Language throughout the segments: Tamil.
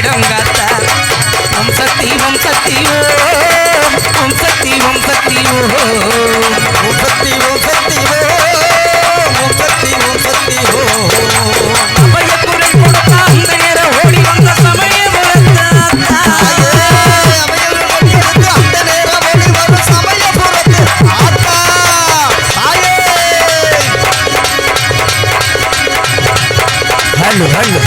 பறந்திடும் காத்தா ஓம் சக்தி ஓம் சக்தி ஓம் சக்தி ஓம் சக்தி ஓம் சக்தி ஓம் சக்தி ஓம் சக்தி ஓம் சக்தி அபயக்குறை கொடுத்தா அந்த நேரம் ஓடி வந்த சமயம் அந்த நேரம் ஓடி வந்த சமயம் ஆத்தா தாயே ஹலோ ஹலோ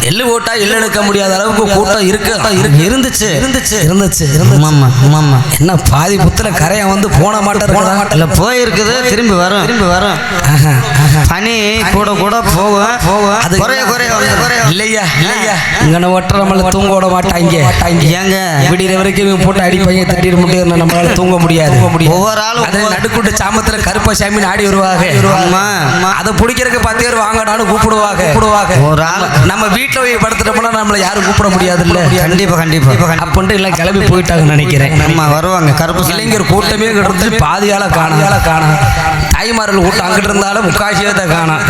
எள்ளு ஓட்டா எள்ளு எடுக்க முடியாத அளவுக்கு கூட்டம் இருந்துச்சு என்ன பாதி புத்துல கரையா வந்து போன மாட்டேன் போயிருக்குது திரும்பி வரும் பனி கூட கூட போகும் அது இல்லையா இங்கன ஓட்டுற நம்மள தூங்க விட மாட்டாங்க ஏங்க விடிகிற வரைக்கும் போட்டு அடிப்பாங்க தட்டிட்டு முட்டு நம்மளால தூங்க முடியாது ஒவ்வொரு ஆளும் அதை நடுக்குட்டு சாமத்துல கருப்பசாமின்னு ஆடி வருவாங்க அதை பிடிக்கிறதுக்கு 10 பேர் வாங்கடான்னு கூப்பிடுவாங்க ஒரு ஆள் நம்ம வீட்டுல போய் படுத்துட்டோம்னா நம்மள யாரும் கூப்பிட முடியாது இல்ல கண்டிப்பா அப்படின்ட்டு எல்லாம் கிளம்பி போயிட்டாங்கன்னு நினைக்கிறேன் நம்ம வருவாங்க கருப்பு இளைஞர் கூட்டமே கிடந்து பாதியால காணும் தாய்மார்கள் கூட்டம் அங்கிட்டு இருந்தாலும் முக்காசியத்தை காணும்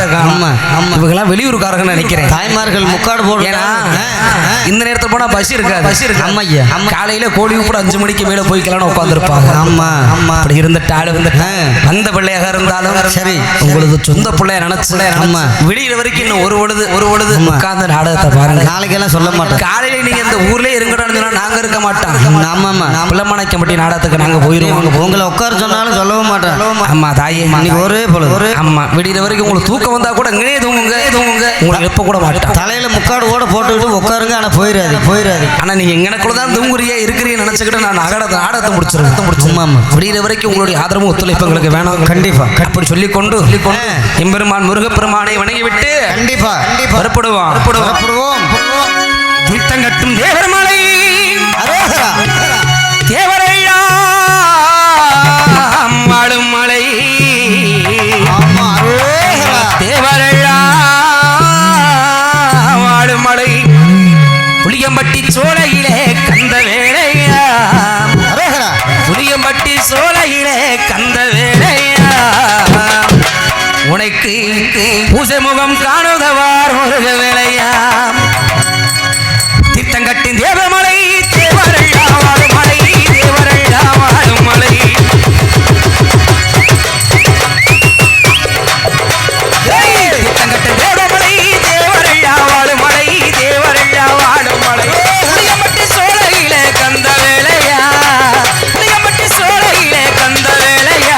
இவங்கெல்லாம் வெளியூருக்காரங்கன்னு நினைக்கிறேன் தாய்மார்கள் முக்காடு போடு இந்த நேரத்துல போனா பஸ் இருக்காது அம்மையா காலையில கோழி கூட 5 மணிக்கு மேல போய்க்கலாம்னு உட்காந்துருப்பாங்க ஆமா அப்படி இருந்துட்டாலும் வந்த பிள்ளையாக இருந்தாலும் சரி உங்களுக்கு சொந்த பிள்ளைய நினைச்சு விடிகிற வரைக்கும் இன்னும் ஒரு பொழுது உட்கார்ந்து நாடகத்தை பாருங்க நாளைக்கு எல்லாம் சொல்ல மாட்டோம் காலையில நீங்க இந்த ஊர்லயே இருங்கடான்னு சொன்னா நாங்க இருக்க மாட்டோம் ஆமா பிள்ளமனைக்க மட்டும் நாடகத்துக்கு நாங்க போயிருவோம் உங்களை உட்கார சொன்னாலும் சொல்லவும் மாட்டோம் ஆமா தாயே ஒரே பொழுது ஆமா விடிகிற வரைக்கும் உங்களுக்கு தூக்கம் வந்தா கூட இங்கே தூங்குங்க உங்களுக்கு எப்ப கூட மாட்டோம் தலையில முக்காடு கூட போட்டுக்கிட்டு உட்காருங்க ஆனா போயிடாது ஆனா நீங்க எங்கனக்குள்ளதான் தூங்குறியா இருக்கிறீங்க நினைச்சுக்கிட்டு நான் நாடகத்தை முடிச்சிருவேன் விடிகிற வரைக்கும் உங்களுடைய ஆதரவும் ஒத்துழைப்பு எங்களுக்கு வேணும் கண்டிப்பா அப்படி சொல்லிக்கொண்டு எம்பெருமான் முருகப்பெருமானை வணங்கி விட்டு கண்டிப்பா புறப்படுவோம் தீர்த்தங்கட்டும் தேவர்மலை தேவரையா வாழும் மலை தேவரையா வாழும் மலை புளியம்பட்டி சோலையிலே கந்த வேளையா புளியம்பட்டி சோலையிலே கந்த வேளையா உனக்கு பூசை முகம் காணுதவார் முருக வேளையா திட்டங்கட்டின் தேவமலை தேவரையா வாழும் மலை தேவரையா வாழும் மலை திட்டங்கட்டின் தேவமலை தேவரையா வாழும் மலை தேவரையா வாழும் மலை புளியம்பட்டி சோலையிலே கந்த வேளையா புளியம்பட்டி சோலையிலே கந்த வேளையா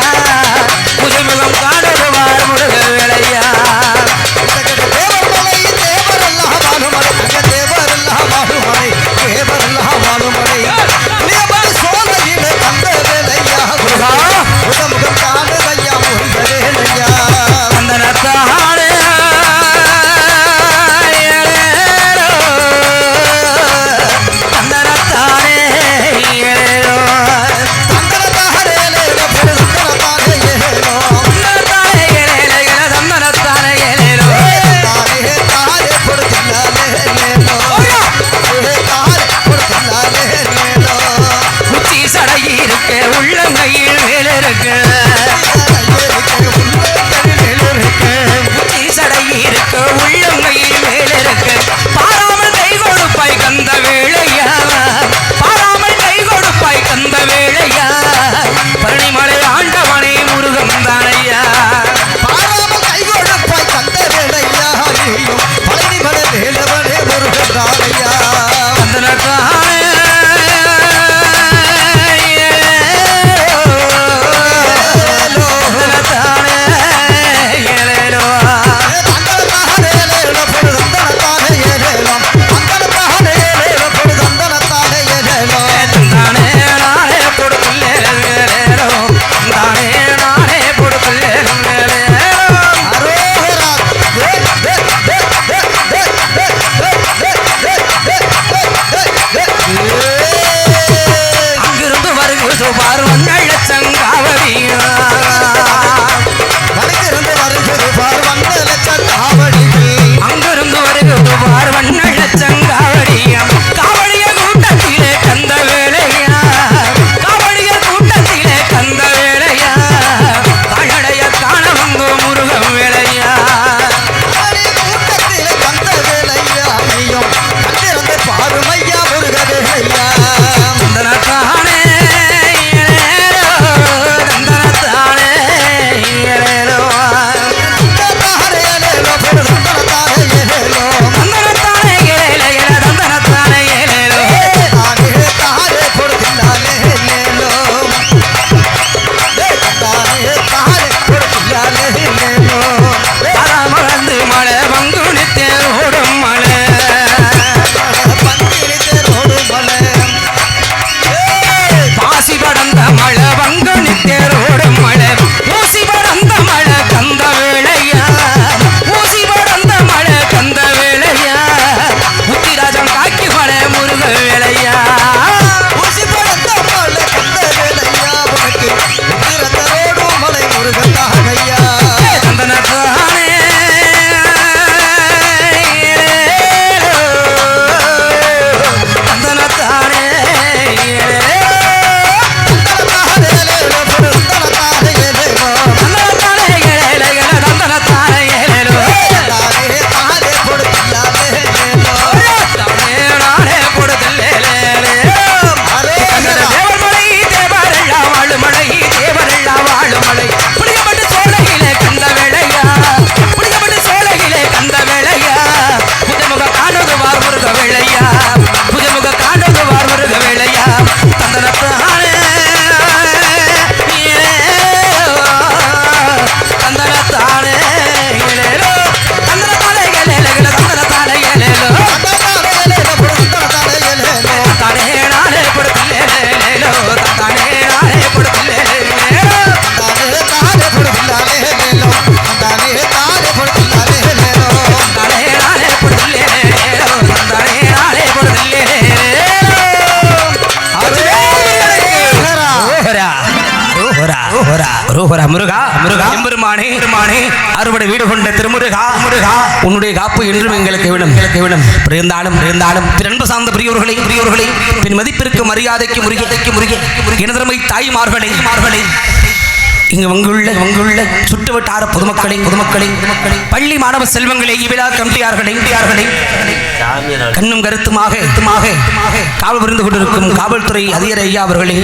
ரோஹரா முருகா முருகா எம்பெருமானே பெருமானே அறுபடை வீடு கொண்ட திருமுருகா முருகா உன்னுடைய காப்பு என்றும் எங்களுக்கு விடும் இருந்தாலும் பிறன்பு சார்ந்த பிரியோர்களை பின் மதிப்பிற்கு மரியாதைக்கு முருகே இனதரமை தாய்மார்களே இங்கு வங்குள்ள சுற்றுவட்டார பொதுமக்களை பள்ளி மாணவ செல்வங்களே இவ்விழா கமிட்டியார்களே கண்ணும் கருத்துமாக காவல் புரிந்து கொண்டிருக்கும் காவல்துறை அதிகாரி ஐயா அவர்களே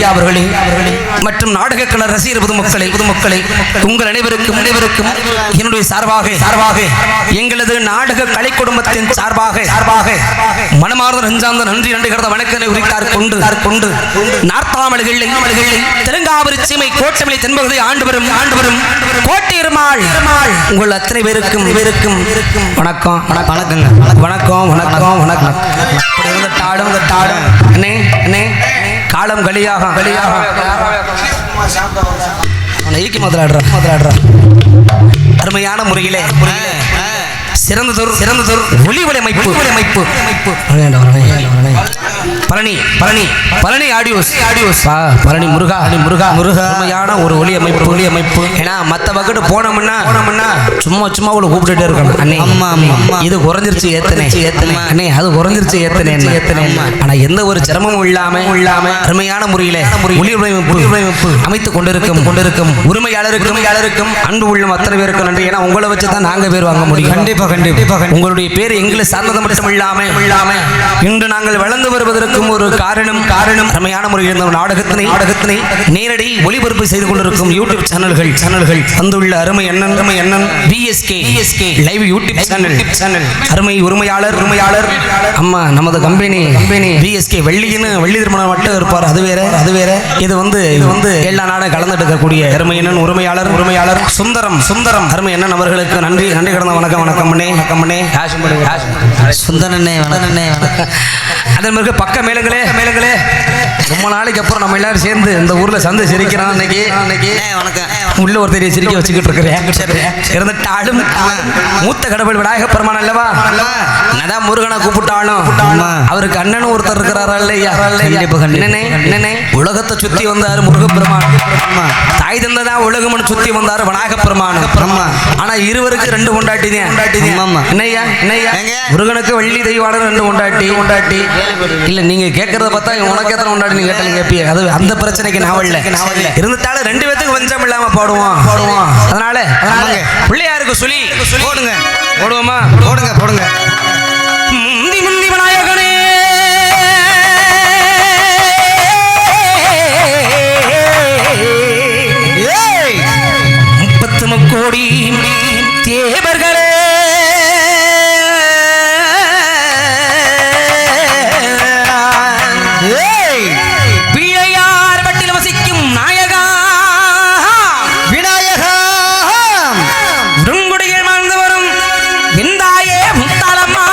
மற்றும் நாடக கலை ரசிகர் பொதுமக்களை உங்கள் அனைவருக்கும் என்னுடைய சார்பாக எங்களது நாடக கலை குடும்பத்தின் சார்பாக மனமார்ந்த நெஞ்சார்ந்த நன்றி கடந்த வணக்கங்களை உரித்தார் கொண்டு நார்த்தாமல்கள் தெலுங்காவரி சீமை கோட்டமலை தென்பகுதி ஆண்டு வரும் கோட்டையருமாள் உங்கள் அத்தனை பேருக்கும் வணக்கம் அப்படி இருந்துட்டாடும் அண்ணே காலம் கலியாக ஈக்கி மாத்திராடுறா அருமையான முறையிலே சிறந்ததொரு ஒளிவலைமைப்பு பழனி ஆடியோஸ் பழனி முருகா அருமையான ஒரு ஒளி அமைப்பு ஏன்னா மற்ற பக்கெட்டு போனோம்னா சும்மா உள்ள கூப்பிட்டுட்டே இருக்கணும் அண்ணே இது குறைஞ்சிருச்சு ஏத்தனை அண்ணே அது குறைஞ்சிருச்சு ஏத்தனை ஆனா எந்த ஒரு சிரமமும் இல்லாம அருமையான முறையில ஒளி அமைப்பு அமைத்துக் கொண்டிருக்கும் உரிமையாளருக்கும் அன்பு உள்ள அத்தனை பேருக்கும் நன்றி. ஏன்னா உங்களை வச்சுதான் நாங்க பேர் வாங்க முடியும். கண்டிப்பா உங்களுடைய பேர் எங்களை சார்ந்தது மட்டும் இல்லாம இன்று நாங்கள் வளர்ந்து வருவதற்கும் ஒரு காரணம் அருமையான முறையில் இந்த நாடகத்தினை நேரடி ஒளிபரப்பு செய்து கொண்டிருக்கும் யூடியூப் சேனல்கள் வந்துள்ள அருமை அண்ணன் BSK லைவ் யூடியூப் சேனல் அருமை உரிமையாளர் அம்மா நமது கம்பெனி BSK வெள்ளி திருமணம் மட்டும் இருப்பார். அது வேற இது வந்து எல்லா நாடும் கலந்துட்டு இருக்கக்கூடிய அருமை அண்ணன் உரிமையாளர் சுந்தரம் அருமை அண்ணன் அவர்களுக்கு நன்றி கடந்த வணக்கம் பண்ணே சுந்தரனே அதன் பிறகு பக்க மேலங்களே ரொம்ப நாளைக்கு அப்புறம் நம்ம எல்லாரும் சேர்ந்து இந்த ஊர்ல சந்தை சிரிக்கிறோம். அன்னைக்கு உள்ள ஒருத்தர் சிரிக்க வச்சுக்கிட்டு இருக்கிறேன். இருந்துட்டாலும் மூத்த கடவுள் விநாயக பெருமான் அல்லவா, நதான் முருகனை கூப்பிட்டாலும் அவருக்கு அண்ணன் ஒருத்தர் இருக்கிறாரா இல்லையா? உலகத்தை சுத்தி வந்தாரு முருகப்பெருமான், தாய் தந்ததான் உலகம்னு சுத்தி வந்தாரு விநாயக பெருமான். ஆனா இருவருக்கு 2 கொண்டாட்டிதான். என்னையா முருகனுக்கு வள்ளி தெய்வான 2 கொண்டாட்டி இல்ல. நீங்க கேட்கறத பார்த்தா உனக்கு எத்தனை கொண்டாடி நீங்க கேட்டாலும் கேட்பீங்க. அது அந்த பிரச்சனைக்கு நான் இல்ல. இருந்துட்டாலும் 2 பேத்துக்கு வஞ்சம் இல்லாம பாடுவோம். அதனால பிள்ளையாருக்கு சொல்லி போடுவோமா? போடுங்க. முந்தி விநாயகனே கோடி தேவர்களே பிள்ளையார் வட்டில் வசிக்கும் நாயகா விநாயகா உருங்குடியில் வாழ்ந்து வரும் எந்தாயே முத்தாலம்மா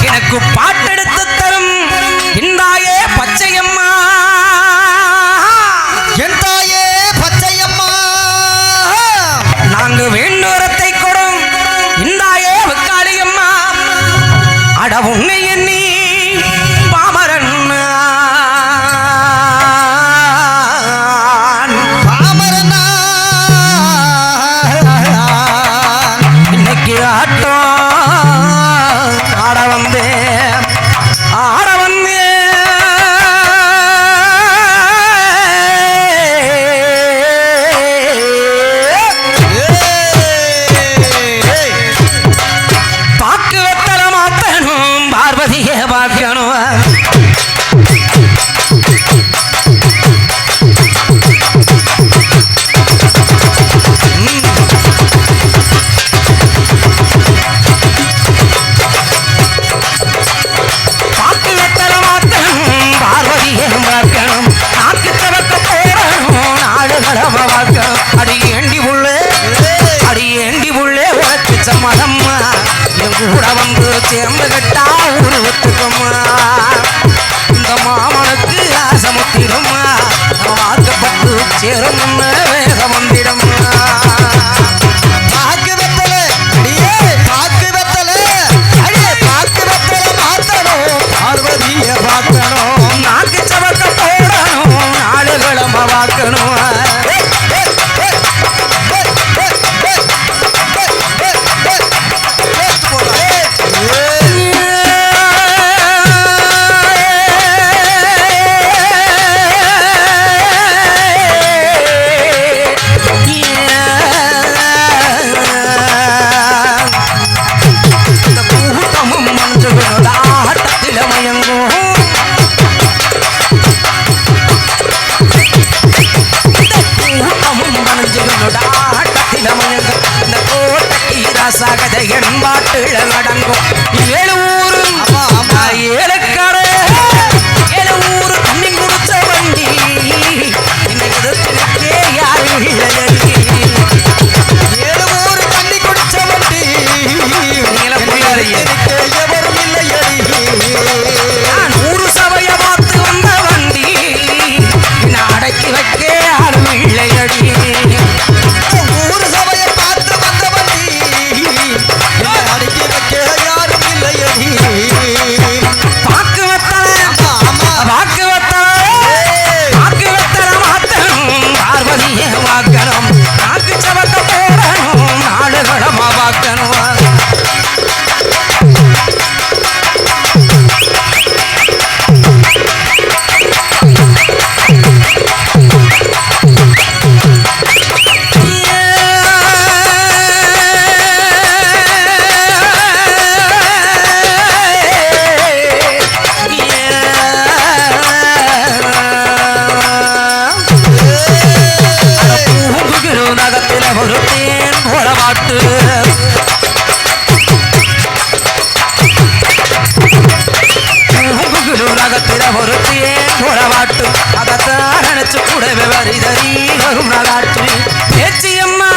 எனக்கு பாட்டெடுத்து தரும் எந்தாயே பச்சையம்மா நாங்க வேண்டுவரத்தை கொடும் இந்தாயே வக்காளியம்மா அட உன்னை எண்ணி பாமரன் இன்னைக்கு ஆட்டம் ஆட வந்தேன் பாக்கு வெத்தல மாத்தனும் பார்வதியை பார்க்கணும். பாக்கு வெத்தல மாத்தனும் பார்வதியை பார்க்கணும். நாக்கு தவக்க போறணும் நாடு கடம பார்க்கணும். அடி ஏண்டி உள்ளே உனக்கு சம்மதம்மா கூட வந்து சேர்ந்து கட்டா உருவத்துக்கும்மா. இந்த மாமனுக்கு ஆசமுத்திடும்மா வாக்கப்பட்டு சேரும் வேகம் வந்திடும்மா. பார்வதிய பார்க்கணும் நாக்கு சவக்க வரிதறி வரும் நகாற்று பேச்சியம்மா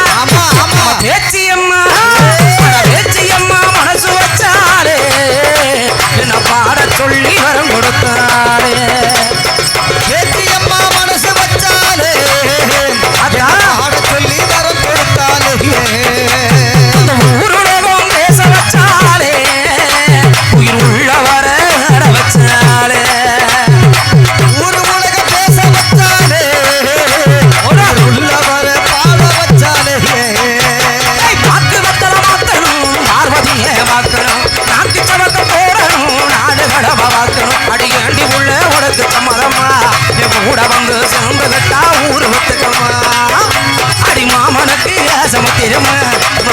பேச்சியம்மா பேச்சியம்மா மனசு வச்சாலே என்ன பாட சொல்லி வரம் கொடுத்தாலே பேச்சியம்மா மனசு வச்சாலே அதான் பாட சொல்லி வரம் கொடுத்தாலே ஊருலகம் பேச வச்சாலே உயிர் உள்ளவர வச்சாலே ஊரு உலக பேச வச்சாலே உள்ளவர பாட வச்சாலே பாக்கு வத்தல மாத்தணும் பார்வதியே மாக்கணும் நாக்கு சவக்க போடணும் நாடு கடவ வாக்கணும் அடியாண்டி உள்ள உனக்கு சம்மதமா கூட வந்து சேர்ந்து விட்டா ஊரு விட்டுக்கமா அடி மாமனுக்கு சமத்திரமா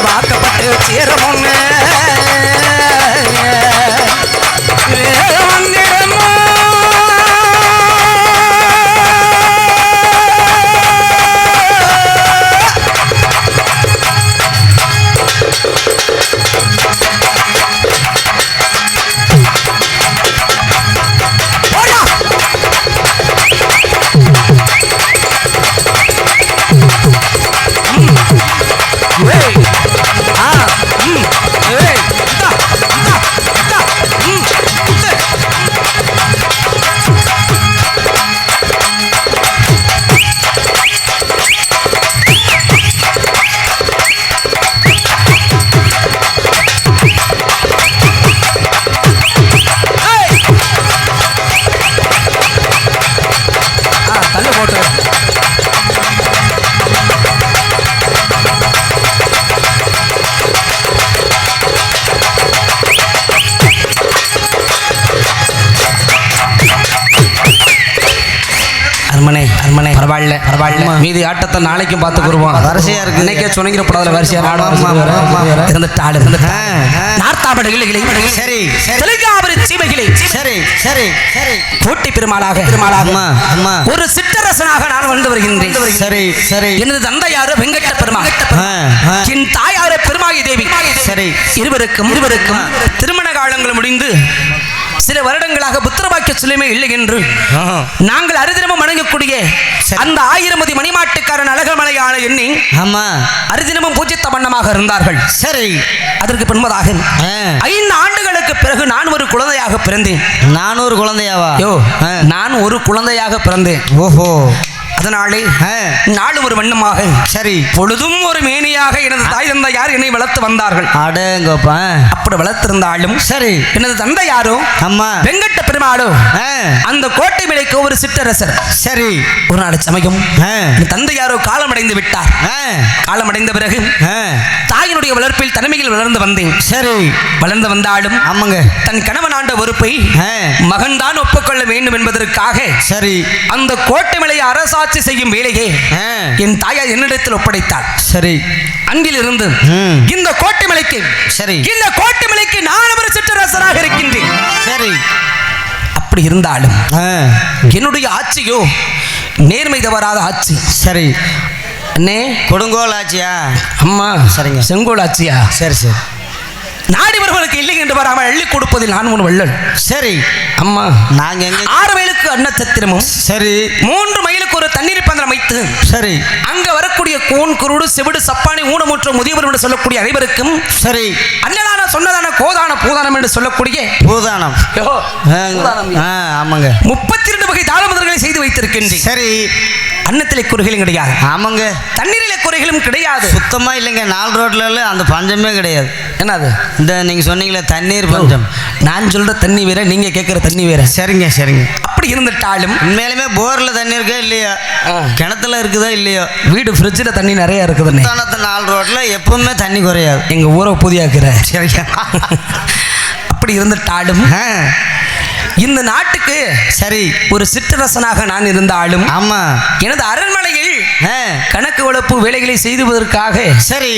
வாக்கப்பட்டு சேரமுன்னு தள்ளு போட்டு அரண்மனை பரவாயில்ல மீதி ஆட்டத்தை நாளைக்கும் பார்த்துக்குருவோம் வரிசையா இருக்கு. இன்னைக்கே சொன்னீங்கப்படாத வரிசையா சரி சரி போட்டி பெருமாளாக அம்மா. ஒரு சிற்றரசனாக நான் வந்து வருகின்றேன் சரி எனது தந்தையாரு வெங்கட்ட பெருமாள் என் தாயாரு பெருமாகி தேவி சரி. இருவருக்கும் திருமண காலங்கள் முடிந்து சில வருடங்களாக புத்திரபாக்கிய சுலைமே இல்லை என்று நாங்கள் அரிதினமும் வணங்கக்கூடிய அந்த 1000 மணிமாட்டுக்காரன் அழகமலையான எண்ணி ஆமா அரிதினமும் பூஜித்த வண்ணமாக இருந்தார்கள். சரி. அதற்கு பின்பதாக 5 ஆண்டுகளுக்கு பிறகு நான் ஒரு குழந்தையாக பிறந்தேன். நான் ஒரு குழந்தையாவா? நான் ஒரு குழந்தையாக பிறந்தேன். ஓஹோ. அதனாலே நாளும் ஒரு வண்ணமாக சரி பொழுதும் ஒரு மேனியாக எனது தாய் தந்தையார் என்னை வளர்த்து வந்தார்கள். அடேங்கப்பா. அப்படி வளர்த்திருந்தாலும் சரி எனது தந்தையாரோ அம்மா வெங்கட்ட பெருமாளோ அந்த கோட்டை மேலைக்கு ஒரு சிற்றரசர். சரி. ஒரு நாள் சமயம் தந்தையாரோ காலமடைந்து விட்டார். காலமடைந்த பிறகு தாயினுடைய வளர்ப்பில் தனிமையில் வளர்ந்து வந்தேன். சரி. வளர்ந்து வந்தாலும் ஆமாங்க தன் கணவன் ஆண்ட பொறுப்பை மகன் தான் ஒப்புக்கொள்ள வேண்டும் என்பதற்காக சரி அந்த கோட்டை மலையை அரசாட்சி செய்யும் வேலையை என் தாயார் என்னிடத்தில் ஒப்படைத்தாள். சரி. அன்றிலிருந்து இந்த கோட்டை மலைக்கு சரி இந்த கோட்டை மலைக்கு நான் ஒரு சிற்றரசராக இருக்கின்றேன். சரி. அப்படி இருந்தாலும் என்னுடைய ஆட்சியோ நேர்மை தவறாத ஆட்சி. சரி. அண்ணே கொடுங்கோல் ஆட்சியா? அம்மா சரிங்க. செங்கோல் ஆட்சியா? சரி சரி. நாடிவர்களுக்கு இல்லை என்று வராமல் அள்ளி கொடுப்பதில் நான் ஒரு வள்ளல். சரி. அம்மா நாங்க எங்க 6 மைலுக்கு அன்னச்சத்திரமும் சரி 3 மைலுக்கு ஒரு தண்ணீர் பந்தலம் வைத்து சரி அங்க வரக்கூடிய கோன் குருடு செவிடு சப்பானி ஊனமுற்ற முதியவர் என்று சொல்லக்கூடிய அனைவருக்கும் சரி அன்னதான சொன்னதான கோதான பூதானம் என்று சொல்லக்கூடிய பூதானம் ஆமாங்க 32 வகை தாளமதர்களை செய்து வைத்திருக்கின்றேன். சரி. அன்னத்திலே குறைகளும் கிடையாது. ஆமாங்க. தண்ணீரிலே குறைகளும் கிடையாது. சுத்தமா இல்லைங்க. 4 ரோட்ல அந்த பஞ்சமே கிடையாது. என்னது இந்த நீங்க சொன்னீங்களே தண்ணீர் பஞ்சம்? நான் சொல்ற தண்ணி வேற, நீங்க கேட்கிற தண்ணி வேற. சரிங்க சரிங்க. அப்படி இருந்துட்டாலும் உண்மையிலுமே போர்ல தண்ணி இருக்கா இல்லையா? கிணத்துல இருக்குதா இல்லையோ? வீடு ஃப்ரிட்ஜில் தண்ணி நிறைய இருக்குதுன்னு 4 ரோட்ல எப்பவுமே தண்ணி குறையாது. எங்க ஊரை புதியாக்குற. சரிங்க. அப்படி இருந்துட்டாலும் இந்த நாட்டுக்கு சரி ஒரு சிற்றரசனாக நான் இருந்தாலும் ஆமா எனது அரண்மனையில் கணக்கு வளர்ப்பு வேலைகளை செய்துவதற்காக சரி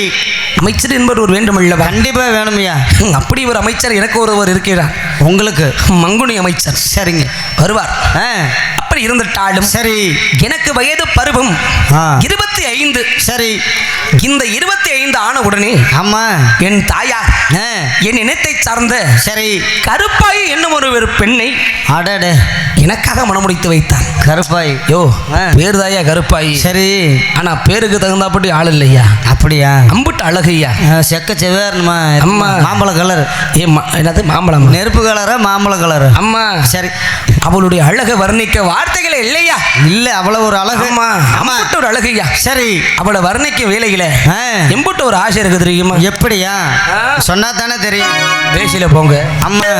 அமைச்சர் என்பவர் ஒரு வேண்டும் அல்லவா? கண்டிப்பா வேணுமையா. அப்படி ஒரு அமைச்சர் எனக்கு ஒருவர் இருக்கிறார். உங்களுக்கு மங்குனி அமைச்சர். சரிங்க. வருவார். அப்படி இருந்துட்டாலும் சரி எனக்கு வயது பருவம் 25. சரி. இந்த 25 15 ஆன உடனே ஆமா என் தாயார் என் இனத்தை சார்ந்த சரி கருப்பாயி என்னும் ஒரு பெண்ணை அடடே எனக்காக மனமுடித்து வைத்தார். கருப்பாய் யோ பேர் தாயா கருப்பாயி, சரி ஆனா பேருக்கு தகுந்தாப்படி ஆள் இல்லையா. அப்படியா? அம்புட்டு அழகையா, செக்க செவ்வேறுமா அம்மா மாம்பழ கலர். என்னது மாம்பழம்? நெருப்பு கலரா மாம்பழ கலர்? அம்மா சரி. அவளுடைய அழகை வர்ணிக்க வார்த்தைகளே இல்லையா. இல்ல அவ்வளவு ஒரு அழகு. அம்புட்டு ஒரு அழகையா. சரி. அவளை வர்ணிக்க வேலையில எம்புட்டு ஒரு ஆசை இருக்கு தெரியுமா? எப்படியா சொன்னா தானே தெரியும். பேசில போங்க அம்மா.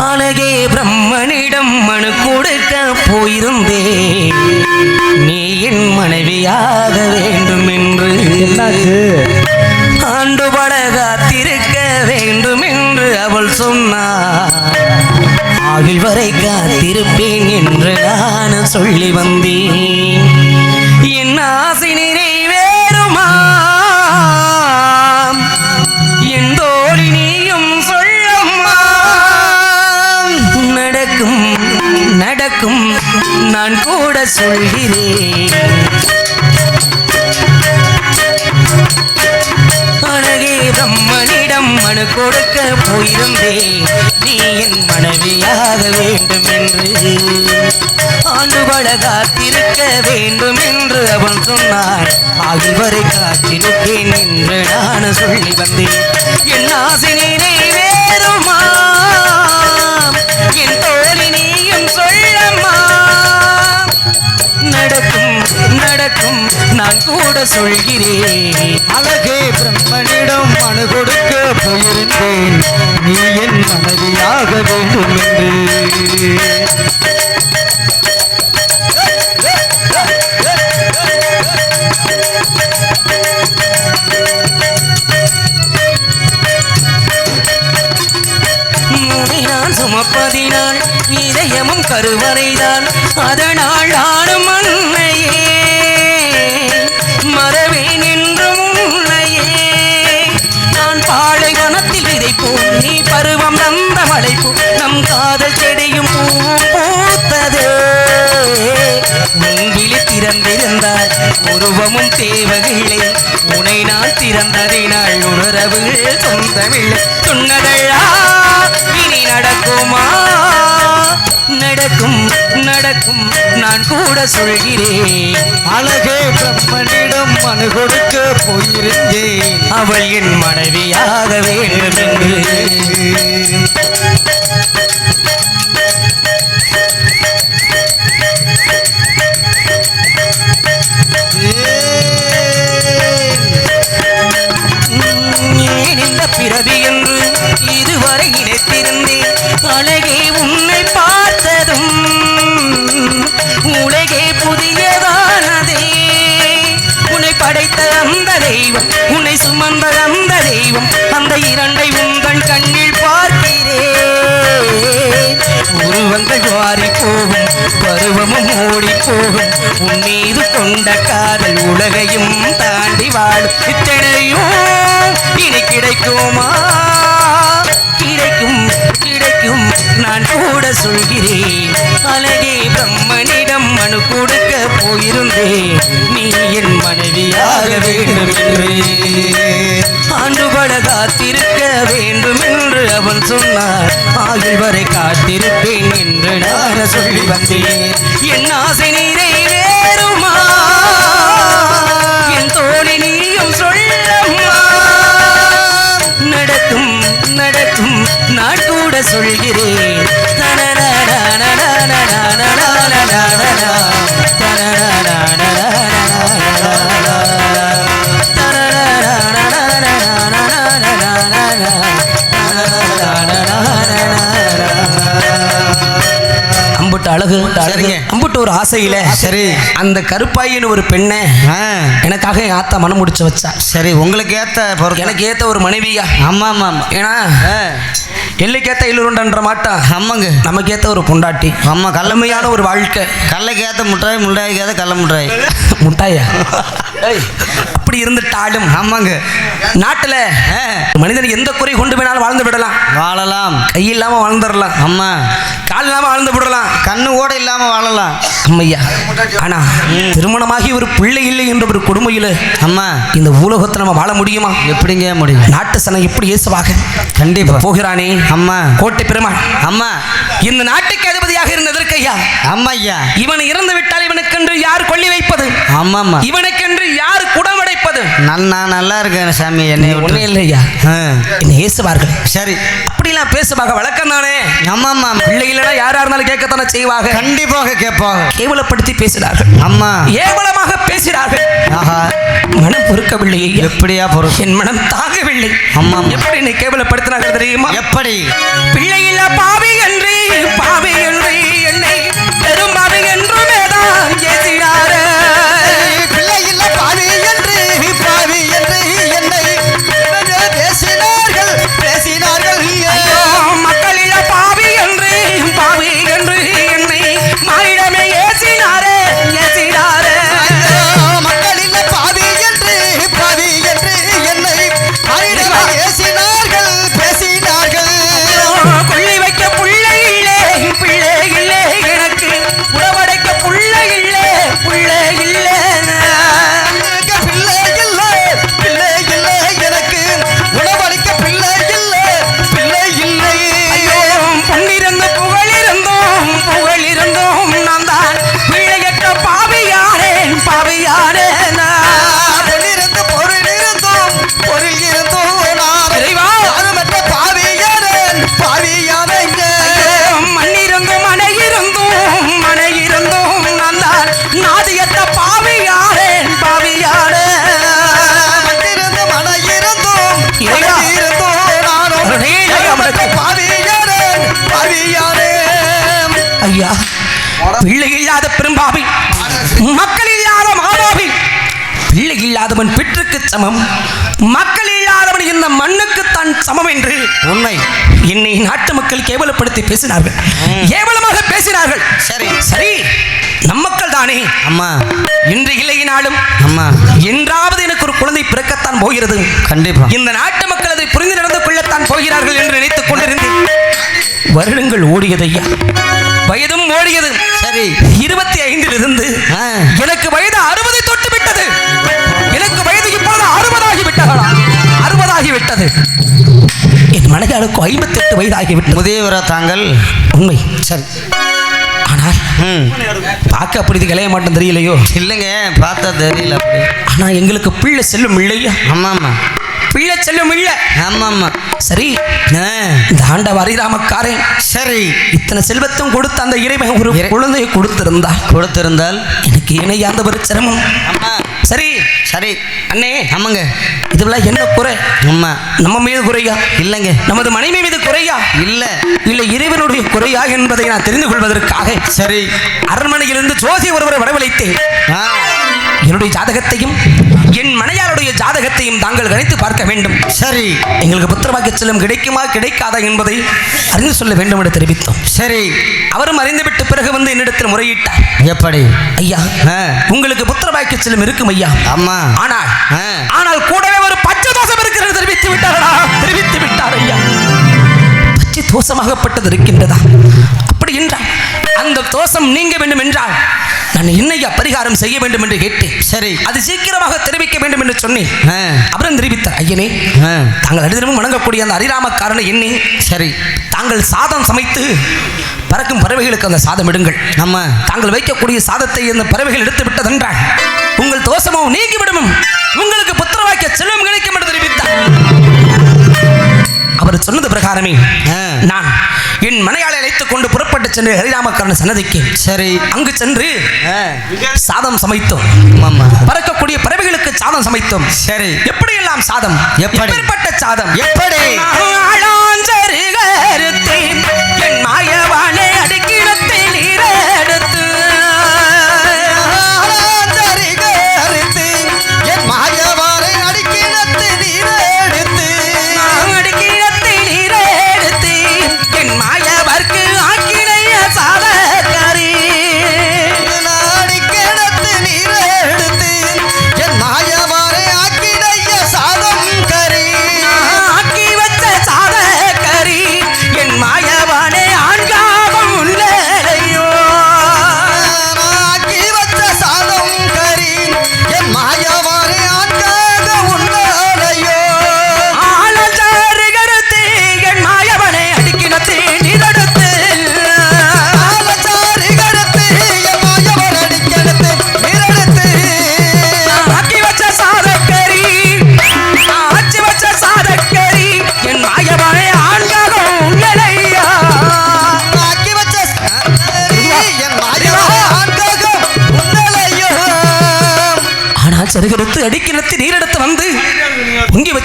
அழகே பிரம்மனிடம் மனு கொடுக்க போயிருந்தே, நீ என் மனைவியாக வேண்டும் என்று ஆண்டுபட காத்திருக்க வேண்டும் என்று அவள் சொன்னார். ஆகில் வரை காத்திருப்பேன் என்று நான் சொல்லி வந்தேன். என் ஆசை நிறைவேறுமா என் தோழி நீயும் சொல்லம்மா. நடக்கும் நடக்கும் நான் கூட சொல்கிறேன். அழகே பிரம்மனிடம் மனு கொடுக்க போயிருந்தேன், நீ என் மனைவியாக வேண்டும் என்று ஆண்டுபட காத்திருக்க வேண்டும் என்று அவன் சொன்னார். ஆகில் வரை காத்திருப்பேன் என்று நான் சொல்லி வந்தேன். என் ஆசை நிறைவேறுமா என் தோழி நீயும் சொல்லம்மா. நடக்கும் நடக்கும் நான் கூட சொல்கிறேன். அழகே பிரம்மனிடம் மனு கொடுக்க போயிருந்தேன், நீ என் மனைவியாக வேண்டும் என்று. நான் சுமப்பதினால் இதயமும் கருவறைதான், அதனால் ஆடும் அன்னையே மறவேன் என்றும் உன்னையே. நான் பாலைவனத்தில் விதைப்போம், நீ பருவம் நந்த மலைப்போ, நம் காதல் செடியும் பூவும் பூத்ததே. உன்விழி திறந்திருந்தால் உருவமும் தேவகில்லை, உனை நான் திறந்ததினால் உணரவுகள் சொந்தமில்லை. சொன்னதெல்லாம் இனி நடக்குமா? நடக்கும் நடக்கும் நான் கூட சொல்கிறேன். அழகே பிரம்மனிடம் மனு கொடுக்க போயிருந்தேன், அவள் என் மனைவியாக வேண்டும் என்று. ஏன் இந்த பிறவி என்று இதுவரை நினைத்திருந்தேன். அழகே உன்னை பார்த்ததும் உலகே புதியதானதே. உன்னை படைத்த அந்த தெய்வம், உன்னை சுமந்த அந்த தெய்வம், அந்த இரண்டை உங்கள் கண்ணில் பார்க்கிறேன். உருவங்கள் மாறி போகும், பருவமும் ஓடி போகும், உன் மீது கொண்ட காதல் உலகையும் தாண்டி வாழும். இத்தனையும் இனி கிடைக்குமா? கிடைக்கும் கிடைக்கும் நான் கூட சொல்கிறேன். அழகே பிரம்மனிடம் மனு கொடுக்க போயிருந்தேன், நீ என் மனைவியாக வேண்டும் என்று ஆண்டுபட காத்திருக்க வேண்டும் என்று அவன் சொன்னார். ஆகில் வரை காத்திருப்பேன் என்று நான் சொல்லி வந்தேன். என் ஆசை நிறைவேறுமா என் தோழி நீயும் சொல்லம்மா. நடக்கும் நடக்கும் நான் கூட சொல்கிறேன். அம்புட்டு அழகு அம்புட்டு ஒரு ஆசையில சரி அந்த கருப்பாயின்னு ஒரு பெண்ணை எனக்காக என் ஆத்தா மனம் முடிச்சு வச்சா. சரி உங்களுக்கு ஏத்த எனக்கு ஏத்த ஒரு மனைவியா. ஆமா ஆமா ஏன்னா எல்லைக்கேத்த இல்லுருண்டன்ற மாட்டா ஆமாங்க. நமக்கேத்த ஒரு பொண்டாட்டி. ஆமா. கல்லமையான ஒரு வாழ்க்கை. கல்லைக்கேத்த முட்டாய், முட்டாய்க்கேத்த கள்ள முட்டாய். முட்டாயா? அப்படி இருந்துட்டாலும் ஆமாங்க. நாட்டுல மனிதன் எந்த குறை கொண்டு வேணாலும் வாழ்ந்து விடலாம். வாழலாம். கை இல்லாம வாழ்ந்துடலாம். அம்மா. கால் இல்லாம வாழ்ந்து விடலாம். கண்ணு கூட இல்லாம வாழலாம். அம்மையா. ஆனா திருமணமாகி ஒரு பிள்ளை இல்லை என்ற ஒரு கொடுமையில அம்மா இந்த உலகத்தை நம்ம வாழ முடியுமா? எப்படிங்க முடியும்? நாட்டு சனம் எப்படி ஏசுவாக? கண்டிப்பா போகிறானே அம்மா. கோட்டை பெருமாள் அம்மா. இந்த நாட்டுக்கு அதிபதியாக இருந்ததற்கு ஐயா. அம்மா ஐயா. இவன் இறந்து விட்டால் இவனுக்கென்று யார் கொல்லி வைப்பது? ஆமாம்மா. இவனுக்கென்று யார் குடமடைப்பது? நான் நல்லா இருக்கேன் சாமி. என்னை ஒண்ணே இல்லையா? என்ன ஏசுவார்கள். சரி. அப்படிலாம் பேசுவாங்க. வழக்கம் தானே. ஆமாம்மா. பிள்ளை இல்லைன்னா யாரா இருந்தாலும் கேட்கத்தானே செய்வாங்க. கண்டிப்பாக கேட்பாங்க. கேவலப்படுத்தி பேசினார்கள். அம்மா. ஏவலமாக பேசினார்கள். ஆஹா. மனம் பொறுக்கவில்லை. எப்படியா பொறுக்க? என் மனம் தாங்கவில்லை. அம்மா. எப்படி நீ கேவலப்படுத்தினார்கள் தெரியுமா? எப்படி? பிள்ளை இல்ல பாவி என்று என்னை பெரும் பாவி என்றுமே தான் ஏசினாரே. பிள்ளை இல்ல பாவி என்று என்னை பேசினார்கள். மக்கள் இல்ல பாவி என்று என்னை மாறிடமே ஏசினாரே. மக்கள் இல்ல பாவி என்று என்னை மாறிடமே பேசினார்கள். கொள்ளி வைக்க புள்ளை இல்லை எனக்கு உடவடைக்க புள்ளை இல்லை பிள்ளை இல்லை எனக்கு உணவளிக்க பிள்ளை இல்லை. ஐயோ பொன்னிருந்தும் புகழிருந்தும் நான் தான் பிள்ளையற்ற பாவியானேன். பொன்னிருந்து பொருள் இருந்தும் நான் இறைவா. யாருமற்ற பாவியானேன். மண்ணிருந்தும் மனையிருந்தும் நான் தான் நாதியற்ற பாவியானேன். மண்ணிருந்து மனையிருந்தும் இறைவா. நானும் யாருமற்ற பாவியானேன். ஐயா, பிள்ளை இல்லாத பெரும்பாவி, மக்கள் இல்லாத மாபாவி. பிள்ளை இல்லாதவன் பிற்றுக்கு சமம், மக்கள் இல்லாதவன் இந்த மண்ணுக்கு தான் சமம் என்று உண்மை. என்னை நாட்டு மக்கள் கேவலப்படுத்தி பேசினார்கள். கேவலமாக பேசினார்கள். சரி. சரி, நம் மக்கள் தானே. அம்மா. இன்று இல்லையினாலும் அம்மா. என்றாவது எனக்கு ஒரு குழந்தை பிறக்கத்தான் போகிறது. கண்டிப்பா. இந்த நாட்டு மக்கள் அதை புரிந்து நடந்து கொள்ளத்தான் போகிறார்கள் என்று நினைத்துக் கொண்டிருந்தேன். வருடங்கள் ஓடியதையா, வயதும் ஓடியது. சரி. 25 இருந்து எனக்கு வயது 60 தொட்டு விட்டது. எனக்கு வயது இப்பொழுது 60 ஆகிவிட்டது. என் மனையாளுக்கு 58 வயது ஆகிவிட்டது. முதியவரா தாங்கள்? உண்மை. சரி. ஆனால் பார்க்க அப்படி கிளைய மாட்டோம் தெரியலையோ? இல்லைங்க, பார்த்தா தெரியல அப்படி. ஆனா எங்களுக்கு பிள்ளை செல்லும் இல்லையா? ஆமாம்மா. பிள்ளை செல்லும் இல்ல. ஆமாம்மா. சரி, இந்த ஆண்டவர் அரிராமக்காரன் சரி இத்தனை செல்வத்தும் கொடுத்த அந்த இறைவன் ஒரு குழந்தையை கொடுத்திருந்தால் எனக்கு இணைய அந்த ஒரு சிரமம். சரி சரி அண்ணே. ஆமாங்க. இதுவெல்லாம் என்ன குறை? அம்மா. நம்ம மீது குறையா? இல்லைங்க. நமது மனைவி மீது குறையா? இல்ல இறைவனுடைய குறையா என்பதை நான் தெரிந்து கொள்வதற்காக சரி அரண்மனையிலிருந்து ஜோசி ஒருவரை வரவழைத்தேன். என்னுடைய ஜாதகத்தையும் என் மனையாருடைய ஜாதகத்தையும் தாங்கள் கணித்து பார்க்க வேண்டும். சரி. எங்களுக்கு புத்திரவாக்கிய செல்லம் கிடைக்குமா கிடைக்காதா என்பதை அறிந்து சொல்ல வேண்டும் என்று தெரிவித்தோம். சரி. அவரும் அறிந்துவிட்டு பிறகு வந்து என்னிடத்தில் முறையிட்டார். எப்படி? ஐயா, உங்களுக்கு புத்திரவாக்கிய செல்லம் இருக்கும் ஐயா. அம்மா. ஆனால் கூடவே ஒரு பச்சை தோஷம் இருக்கிறது தெரிவித்து விட்டார் ஐயா. பச்சை தோஷமாகப்பட்டது இருக்கின்றதா? அப்படி என்றால் அந்த தோஷம் நீங்க வேண்டும் என்றால் நான் என்னையா பரிகாரம் செய்ய வேண்டும் என்று கேட்டேன். சரி. அது சீக்கிரமாக தெரிவிக்க வேண்டும் என்று சொன்னேன். அப்புறம் தெரிவித்தார். ஐயனே, தாங்கள் அடிதினமும் வணங்கக்கூடிய அந்த அரிராமக்காரனை எண்ணி சரி தாங்கள் சாதம் சமைத்து பறக்கும் பறவைகளுக்கு அந்த சாதம் இடுங்கள். ஆமா. தாங்கள் வைக்கக்கூடிய சாதத்தை அந்த பறவைகள் எடுத்து விட்டதென்றால் உங்கள் தோஷமும் நீங்கிவிடும், உங்களுக்கு புத்திரவாக்கிய செல்வம் கிடைக்கும் என்று தெரிவித்தார். அவர் சொன்னது பிரகாரமே நான் என் மனையாளை அழைத்துக் கொண்டு புறப்பட்டு சென்று ஹரிராமக்காரன் சன்னதிக்கு சரி அங்கு சென்று சாதம் சமைத்தோம். பறக்கக்கூடிய பறவைகளுக்கு சாதம் சமைத்தோம். சரி. எப்படி எல்லாம் சாதம்? எப்படிப்பட்ட சாதம்? எப்படி? என் மாயவானே அடிக்கிடத்தை நீரெடுத்து என் மாயவானை அடிக்கிடத்தை நீரெடுத்து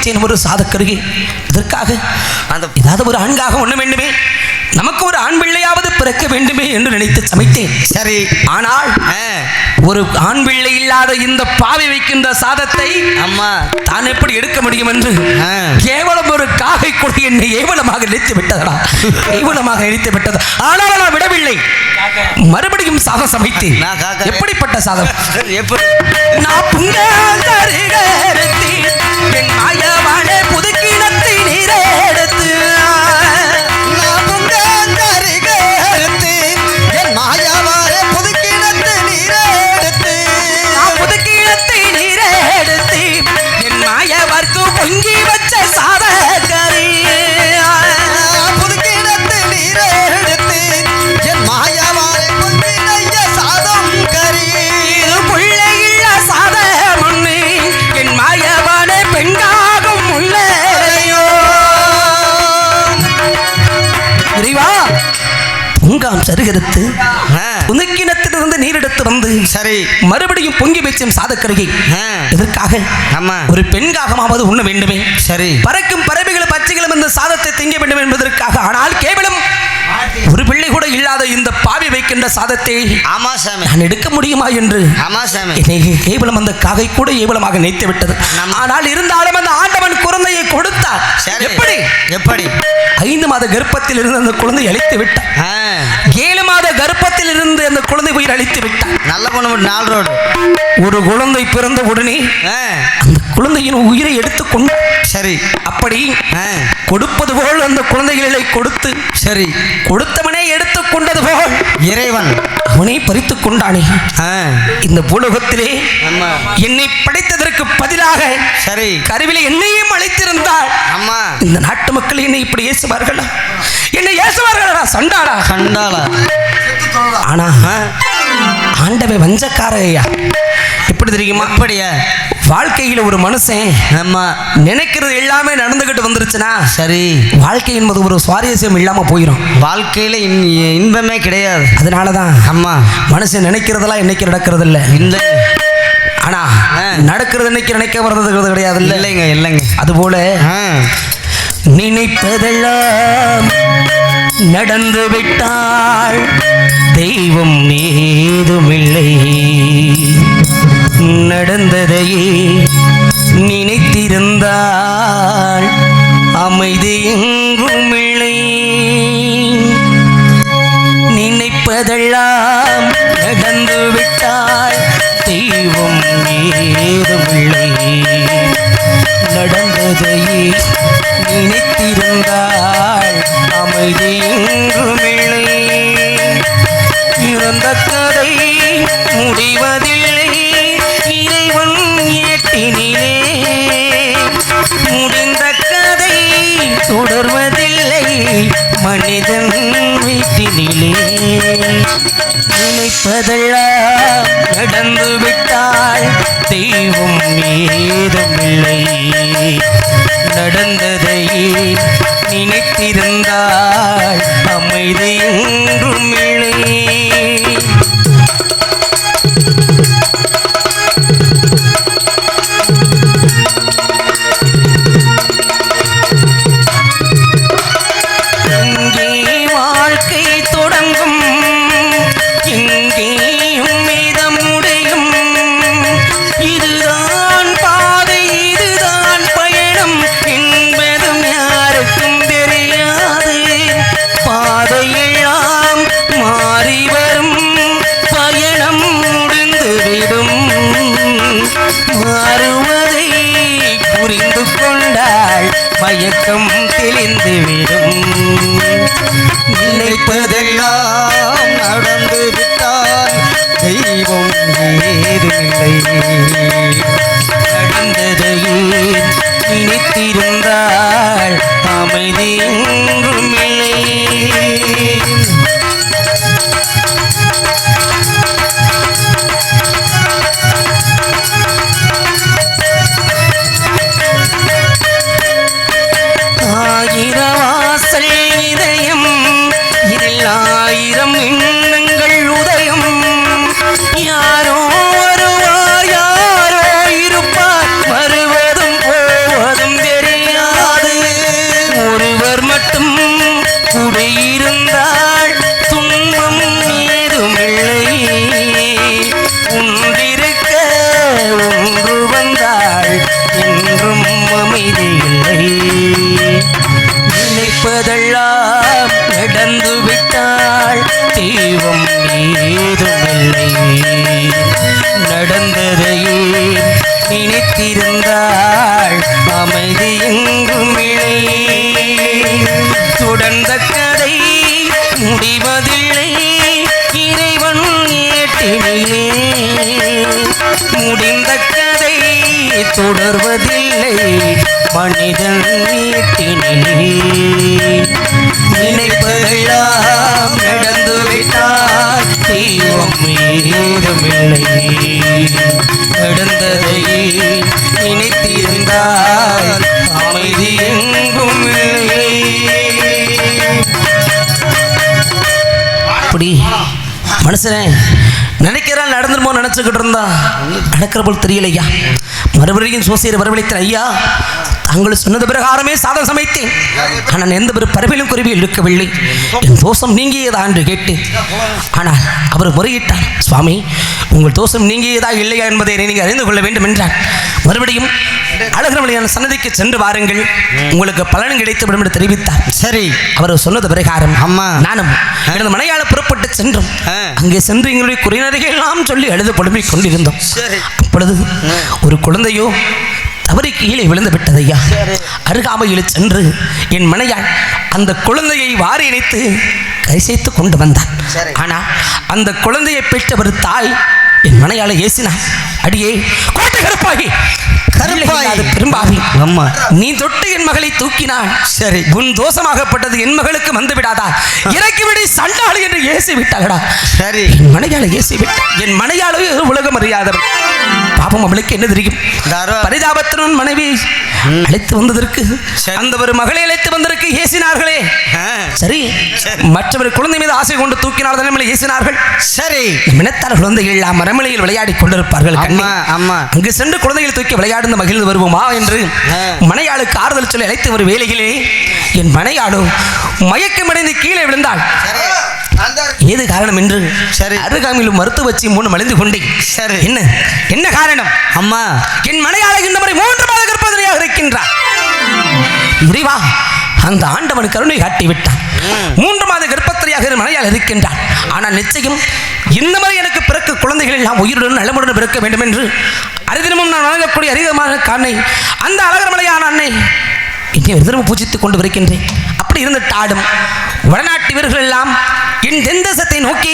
வைச்சேன் ஒரு சாதக்கருகே. இதற்காக அந்த ஏதாவது ஒரு ஆண்காக ஒண்ணு வேண்டுமே, நமக்கு ஒரு ஆண் பிள்ளையாவது பிறக்க வேண்டுமே என்று நினைத்து சமைத்தேன். சரி, ஆனால் ஒரு ஆண் பிள்ளை இல்லாத இந்த பாவி வைக்கின்ற சாதத்தை அம்மா தான் எப்படி எடுக்க முடியும் என்று கேவலம் ஒரு காகை கொடி என்னை ஏவலமாக நினைத்து விட்டதடா, ஏவலமாக நினைத்து விட்டது. ஆனால் நான் விடவில்லை, மறுபடியும் சாதம் சமைத்தேன். எப்படிப்பட்ட சாதம்? எப்படி? நான் புங்கருத்தி என் மாயவானே புதுக்கிணத்தை நீரே எடுத்து பொங்கி வச்ச சாதகரி புதுக்கிடத்து நீரை எடுத்து என் மாயாவாரை பொங்கி நெய்ய சாதம் கறி. இது புள்ளை இல்ல சாதம் ஒண்ணு என் மாயவானே பெண்ணாகும் முல்லையோ. இறைவா, பொங்காம் சருகெடுத்து புதுக்கிணத்திலிருந்து நீர் எடுத்து வந்து சரி மறுபடியும் பொங்கி வச்சும் சாதக்கருகை. இதற்காக அம்மா ஒரு பெண்காகமாவது உண்ண வேண்டுமே. சரி, பறக்கும் பறவைகளும் பச்சைகளும் இந்த சாதத்தை திங்க வேண்டும் என்பதற்காக. ஆனால் கேவலம் ஒரு பிள்ளை கூட இல்லாத இந்த பாவி வைக்கின்ற சாதத்தை ஆமா சாமி நான் எடுக்க முடியுமா என்று ஆமா சாமி கேவலம் அந்த காகை கூட ஏவலமாக நினைத்து விட்டது. ஆனால் இருந்தாலும் அந்த ஆண்டவன் குழந்தையை கொடுத்தார். எப்படி எப்படி? 5 மாத கர்ப்பத்தில் இருந்து அந்த குழந்தை அழித்து விட்டார். 7 மாத கர்ப்பத்தில் இருந்து அந்த குழந்தை உயிர் அழித்து விட்டார். நல்ல பொண்ணு 4 ரோடு. ஒரு குழந்தை பிறந்த உடனே அந்த குழந்தையின் உயிரை எடுத்துக்கொண்டு சரி அப்படி கொடுப்பது போல் அந்த குழந்தைகளை கொடுத்து சரி கொடுத்தவனே எடுத்துக்கொண்டது போல் இறைவன் அவனை பறித்துக் கொண்டானே. இந்த பூலோகத்திலே அம்மா என்னை படைத்ததற்கு பதிலாக சரி கருவிலே என்னையும் அழைத்திருந்தாள். அம்மா இந்த நாட்டு மக்கள் என்னை இப்படி ஏசுவார்களா? என்னை ஏசுவார்களா? சண்டாளா சண்டாளா? ஆனா ஆண்டவை வஞ்சக்காரையா. எப்படி தெரியுமா? அப்படியா? வாழ்க்கையில ஒரு மனுஷன் அம்மா நினைக்கிறது எல்லாமே நடந்துகிட்டு வந்துருச்சுன்னா சரி வாழ்க்கை என்பது ஒரு சுவாரஸ்யம் இல்லாம போயிடும். வாழ்க்கையில இன்பமே கிடையாது. அதனாலதான் அம்மா மனுஷன் நினைக்கிறதெல்லாம் இன்னைக்கு நடக்கிறது இல்ல. இல்லை ஆனா நடக்கிறது இன்னைக்கு நினைக்க வர்றது கிடையாது. இல்லைங்க இல்லைங்க. அதுபோல நினைப்பதெல்லாம் நடந்து விட்டால் தெய்வம் ஏதுமில்லை. நடந்ததையே நினைத்திருந்தால் அமைதி எங்குமில்லை. நினைப்பதெல்லாம் நடந்து விட்டால் தெய்வம் ஏதுமில்லை. நடந்ததையே நினைத்திருந்தால் அமைதி எங்குமில்லை. இறந்த கதை முடிவதில்லை இறைவன் ஏட்டினிலே. முடிந்த கதை தொடர்வதில்லை மனிதன் வீட்டினிலே. நினைப்பதெல்லாம் நடந்து விட்டால் தெய்வம் ஏதுமில்லை. நடந்ததையே நினைத்திருந்தால் அமைதி என்றுமில்லை. எங்கே வாழ்க்கை தொடங்கும், எங்கேயும் மீதம் முடியும். இதுதான் பாதை, இதுதான் பயணம் என்பதும் யாருக்கும் தெரியாது. பாதையெல்லாம் மாறி வரும், பயணம் முடிந்துவிடும். மாறுவதை புரிந்து கொண்டால் மயக்கம் தெளிந்துவிடும். நினைப்பதெல்லாம் நடந்து விட்டால் தெய்வம் ஏதுமில்லை. நடந்ததையே நினைத்திருந்தால் அமைதி எங்குமில்லை. ஆயிரவாசல் இதயம் இதில் 1000 எண்ணங்கள் உதயம். யாரோ வருவார், யாரோ இருப்பார், வருவதும் போவதும் அமைதி எங்கும் இழை. தொடர்ந்த கதை முடிவதில்லை இறைவன் ஏட்டினிலே. முடிந்த கதை தொடர்வதில்லை மனிதன் வீட்டினிலே. நினைப்பதெல்லாம் நடந்து விட்டால் தெய்வம் ஏதுமில்லை. நடந்ததை நினைத்திருந்தால் அமைதி எங்கும் இல்லை. அப்படி மனுஷனே நினைக்கிறான் நடந்துருமோ நினைச்சுக்கிட்டு இருந்தா நடக்கிற போல் தெரியலையா. மறுபடியும் சோசியரை வரவழைத்த ஐயா, தாங்கள் சொன்னது பிரகாரமே சாதம் சமைத்தேன். ஆனால் எந்த ஒரு பரவிலும் குருவியில் இருக்கவில்லை. என் தோஷம் நீங்கியதா என்று கேட்டேன். ஆனால் அவர் முறையிட்டார், சுவாமி உங்கள் தோஷம் நீங்கியதா இல்லையா என்பதை நீங்கள் அறிந்து கொள்ள வேண்டும் என்றார். மறுபடியும் அழகர்மலையான சன்னதிக்கு சென்று வாருங்கள், உங்களுக்கு பலன் கிடைத்துவிடும் என்று தெரிவித்தார். சரி, அவர் சொன்னது பிரகாரம் அம்மா நானும் எனது மனையாள புறப்பட்டு சென்றோம். அங்கே சென்று எங்களுடைய குறைநறைகள் எல்லாம் சொல்லி அழுது புலம்பிக் கொண்டிருந்தோம். அப்பொழுது ஒரு குழந்தையோ தவறி கீழே விழுந்து விட்டதையா. அருகாமையில் சென்று என் மனையாள் அந்த குழந்தையை வாரி இணைத்து கரிசைத்து கொண்டு வந்தான். ஆனால் அந்த குழந்தையை பெற்றவர் தாய் என் மனையாளை ஏசினான். அடியே கோட்டை கருப்பாகி பெரும்பாவி அம்மா, நீ தொட்டு என் மகளை தூக்கினான். சரி, உன் தோஷமாகப்பட்டது என் மகளுக்கு வந்து விடாதா, இறக்கிவிடி சண்டாளி என்று ஏசி விட்டாளடா. சரி, என் மனையாளை ஏசி விட்டான். என் மனையாளு உலகம் அறியாதவன். பாபம் அவளுக்கு என்ன தெரியும். பரிதாபத்தின் மனைவி அழைத்து வந்ததற்கு அந்த ஒரு மகளை அழைத்து வந்ததற்கு ஏசினார்களே. சரி, மற்றவர் குழந்தை மீது ஆசை கொண்டு தூக்கினால் நம்மளை ஏசினார்கள். சரி, மினத்தார் குழந்தைகள் எல்லாம் மரமலையில் விளையாடி கொண்டிருப்பார்கள். அங்கு சென்று குழந்தைகளை தூக்கி விளையாடு மகிழ்ந்து வருவோமா என்று மனையாளுக்கு ஆறுதல் சொல்லி அழைத்து ஒரு வேலையிலே என் மனையாளோ மயக்கமடைந்து கீழே விழுந்தாள். ஏது காரணம் என்று அருகாமையில் மருத்துவ வச்சு 3 மலிந்து கொண்டேன். சரி, என்ன காரணம் அம்மா? என் மனையாளை இந்த முறை 3 மாத கர்ப்பவதியாக இருக்கின்றார். இறைவா, அந்த ஆண்டவன் கருணை காட்டி விட்டான். 3 மாத கர்ப்பத்திரியாக மனையாள் இருக்கின்றார். ஆனால் நிச்சயம் இந்த மாதிரி எனக்கு பிறக்க குழந்தைகள் எல்லாம் உயிருடன் நலமுடன் பிறக்க வேண்டும் என்று அரிதினமும் நான் வழங்கக்கூடிய அரிதமான காணை அந்த அழகர்மலையான அன்னை என்னை ஒரு தினமும் பூஜித்துக் கொண்டு வருகின்றேன். அப்படி இருந்துட்டாடும் வடநாட்டு வீரர்கள் எல்லாம் என் தென்தேசத்தை நோக்கி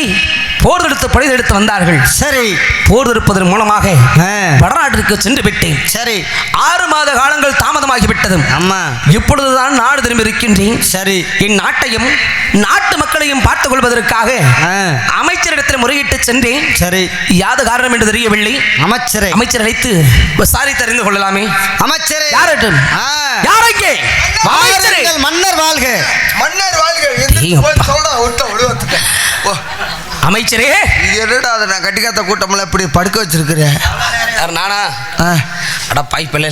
போர் தொடுத்து படையெடுத்து வந்தார்கள். சரி, போர் தொடுப்பதன் மூலமாக வடநாட்டிற்கு சென்று விட்டேன். சரி, 6 மாத காலங்கள் தாமதமாகிவிட்டது. அம்மா, இப்பொழுதுதான் நாடு திரும்பி இருக்கின்றேன். சரி, என் நாட்டையும் நாட்டு மக்களையும் பார்த்துக் கொள்வதற்காக அமைச்சரிடத்தில் முறையிட்டு சென்றேன். சரி, யாது காரணம் என்று தெரியவில்லை. அமைச்சர் அழைத்து விசாரித்து அறிந்து கொள்ளலாமே. அமைச்சரே, யாரட்டும் யாரங்கே மன்னர் வாழ்க, மன்னர் வாழ்க. அமைச்சரே, என்னடா அதை நான் கட்டிக்காத்த கூட்டம்ல இப்படி படுக்க வச்சிருக்கிறேன். நானா அட பாய்ப்பில்ல,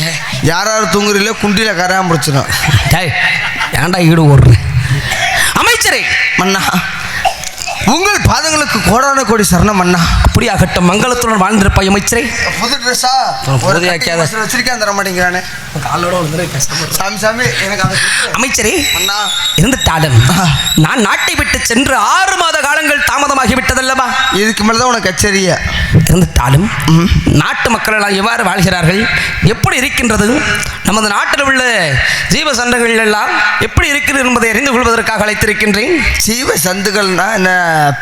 யாராவது தூங்குறீங்களோ குண்டியில கரையா முடிச்சிடும். ஏன்டா ஈடு ஓடுறேன். அமைச்சரே, மன்னா உங்கள் பாதங்களுக்கு கோடான கோடி சரணம் மன்னா. அப்படியாகட்டும், மங்களத்துடன் வாழ்ந்திருப்பாய் அமைச்சரே. புது ட்ரெஸ்ஸா வச்சிருக்கேன் தர மாட்டேங்கிறானே. அமைச்சரே, இருந்துட்டாலும் நான் நாட்டை விட்டு சென்று 6 மாத காலங்கள் தாமதமாகி விட்டதல்லவா. இதுக்கு மேலதான் உனக்கு கச்சேரிய. இருந்துட்டாலும் நாட்டு மக்கள் எல்லாம் எவ்வாறு வாழ்கிறார்கள், எப்படி இருக்கின்றது, நமது நாட்டில் உள்ள ஜீவ சந்துகள் எல்லாம் எப்படி இருக்கிறது என்பதை அறிந்து கொள்வதற்காக அழைத்திருக்கின்றேன். ஜீவ சந்துகள்னா என்ன,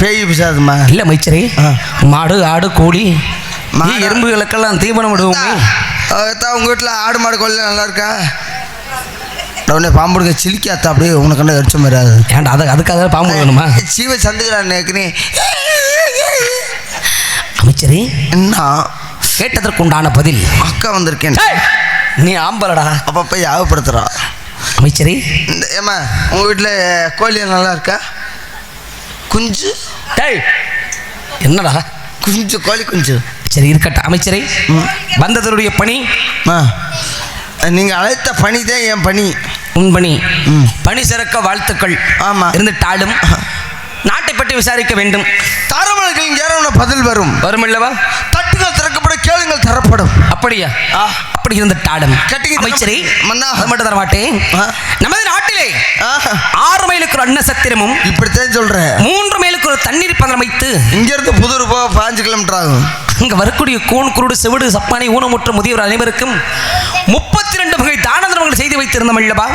பேய் பிசாதுமா? இல்ல அமைச்சரே, மாடு ஆடு கோழி எறும்புகளுக்கெல்லாம் தீவனம் விடுவோமே. உங்க வீட்டுல ஆடு மாடு கோழி நல்லா இருக்கா? உடனே பாம்புடுங்க சிலிக்காத்தா அப்படியே உனக்கு கண்ட எரிச்ச மாதிரி ஆகுது. ஏன்டா அதுக்காக பாம்பு வேணுமா? ஜீவ சந்துகள் நினைக்கிறேன். அமைச்சரே, என்ன கேட்டதற்குண்டான பதில். அக்கா வந்திருக்கேன். நீ ஆம்பலடா, அப்பப்ப யாவப்படுத்துறா. அமைச்சரே, ஏமா உங்க வீட்டுல கோழி நல்லா இருக்கா? குஞ்சு என்னடா குஞ்சு, கோழி குஞ்சு. சரி இருக்கட்டும் அமைச்சரே, வந்ததனுடைய பணி நீங்க அழைத்த பணி தான் என் பணி. உன் பணி. பணி சிறக்க வாழ்த்துக்கள். ஆமா, இருந்துட்டாலும் நாட்டை பற்றி விசாரிக்க வேண்டும். தாரமலைகளின் ஏறவன பதில் வரும் அல்லவா. தட்டுகள் திறக்கப்பட கேளுங்கள் தரப்படும். அப்படியா? அப்படி இருந்துட்டாலும் அமைச்சரே, அது மட்டும் தர மாட்டேன். நமது நாட்டிலே 6 மைலுக்கு ஒரு அன்னசத்திரமும், இப்படித்தான் சொல்றேன், 3 மைலுக்கு ஒரு தண்ணீர் பந்தல் வைத்து இங்க இருந்து புதூர் போக 5 கிலோமீட்டர் ஆகும். அங்க வரக்கூடிய கூன் குருடு செவிடு சப்பானி ஊனமுற்ற முதியவர் அனைவருக்கும் 32 வகை தான தர்மங்கள் செய்து வைத்திருந்தோம் அல்லவா?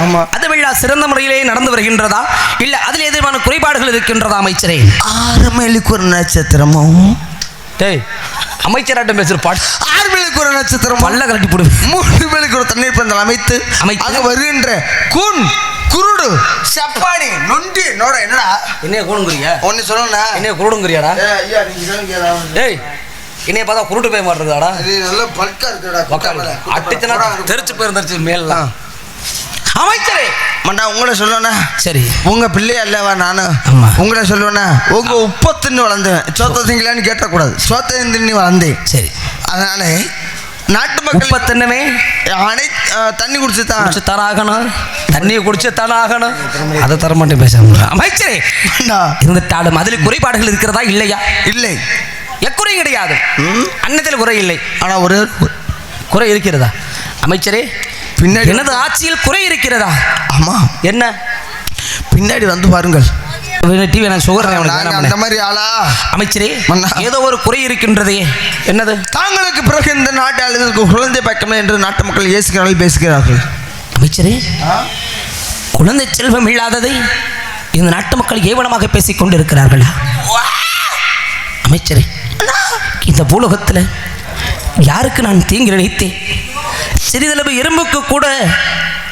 ஆமா. அது விழா சிறந்த முறையிலே நடந்து வருகின்றதா இல்ல அதில் எதிரான குறைபாடுகள் இருக்கின்றதா அமைச்சரே? 6 மணிக்கு ஒரு நட்சத்திரமும் டேய் அமைச்சராட்டம் பேசுற பாட்டு 6 மணிக்கு ஒரு நட்சத்திரம் பல்ல கலட்டி போடு. 3 மணிக்கு ஒரு தண்ணீர் பந்தல் அமைத்து அங்க வருகின்ற கூன் குருடு சப்பானி நொண்டி நோட என்னடா என்னைய கூடுங்குறியா? ஒன்னு சொல்லணும்னா என்னைய குருடுங்குறியாடா? ஐயா நீங்க சொல்லுங்க. டேய் என்னைய பார்த்தா குருட்டு போய் மாட்டேங்குதாடா? இது நல்ல பல்கா இருக்குடா. அட்டிச்சனா தெரிச்சு போயிருந்துச்சு மேலாம். அமைச்சரே மண்ணா உங்களை சொல்லுவேண்ணா. சரி உங்க பிள்ளையா இல்லவா நானு உங்களை சொல்லுவேண்ணா. உங்க உப்ப தின்னு வளர்ந்தேன். சோத்த திங்கலான்னு கேட்டக்கூடாது. சோத்த தின்னு வளர்ந்தேன். சரி அதனால நாட்டு மக்கள் தின்னமே தண்ணி குடிச்சு ஆகணும். தண்ணியை குடிச்சு தானே ஆகணும். அதை தர மாட்டேன் பேச அமைச்சரே இருந்துட்டாலும் அதில் குறைபாடுகள் இருக்கிறதா இல்லையா? இல்லை எக்குறையும் கிடையாது. அன்னத்தில் குறை இல்லை. ஆனா ஒரு குறை இருக்கிறதா அமைச்சரே? பின்னாடி எனது ஆட்சியில் குறை இருக்கிறதா? ஆமா. என்ன பின்னாடி வந்து பாருங்கள். டிவி நான் சுகர் அந்த மாதிரி ஆளா அமைச்சரே? ஏதோ ஒரு குறை இருக்கின்றதே. என்னது? தாங்களுக்கு பிறகு இந்த நாட்டு ஆளுநருக்கு குழந்தை பக்கமே என்று நாட்டு மக்கள் ஏசுகிறார்கள் பேசுகிறார்கள். அமைச்சரே குழந்தை செல்வம் இல்லாததை இந்த நாட்டு மக்கள் ஏவலமாக பேசிக் கொண்டு இருக்கிறார்களா? அமைச்சரே இந்த பூலோகத்தில் யாருக்கு நான் தீங்கு நினைத்தேன்? சிறிதளவு எறும்புக்கு கூட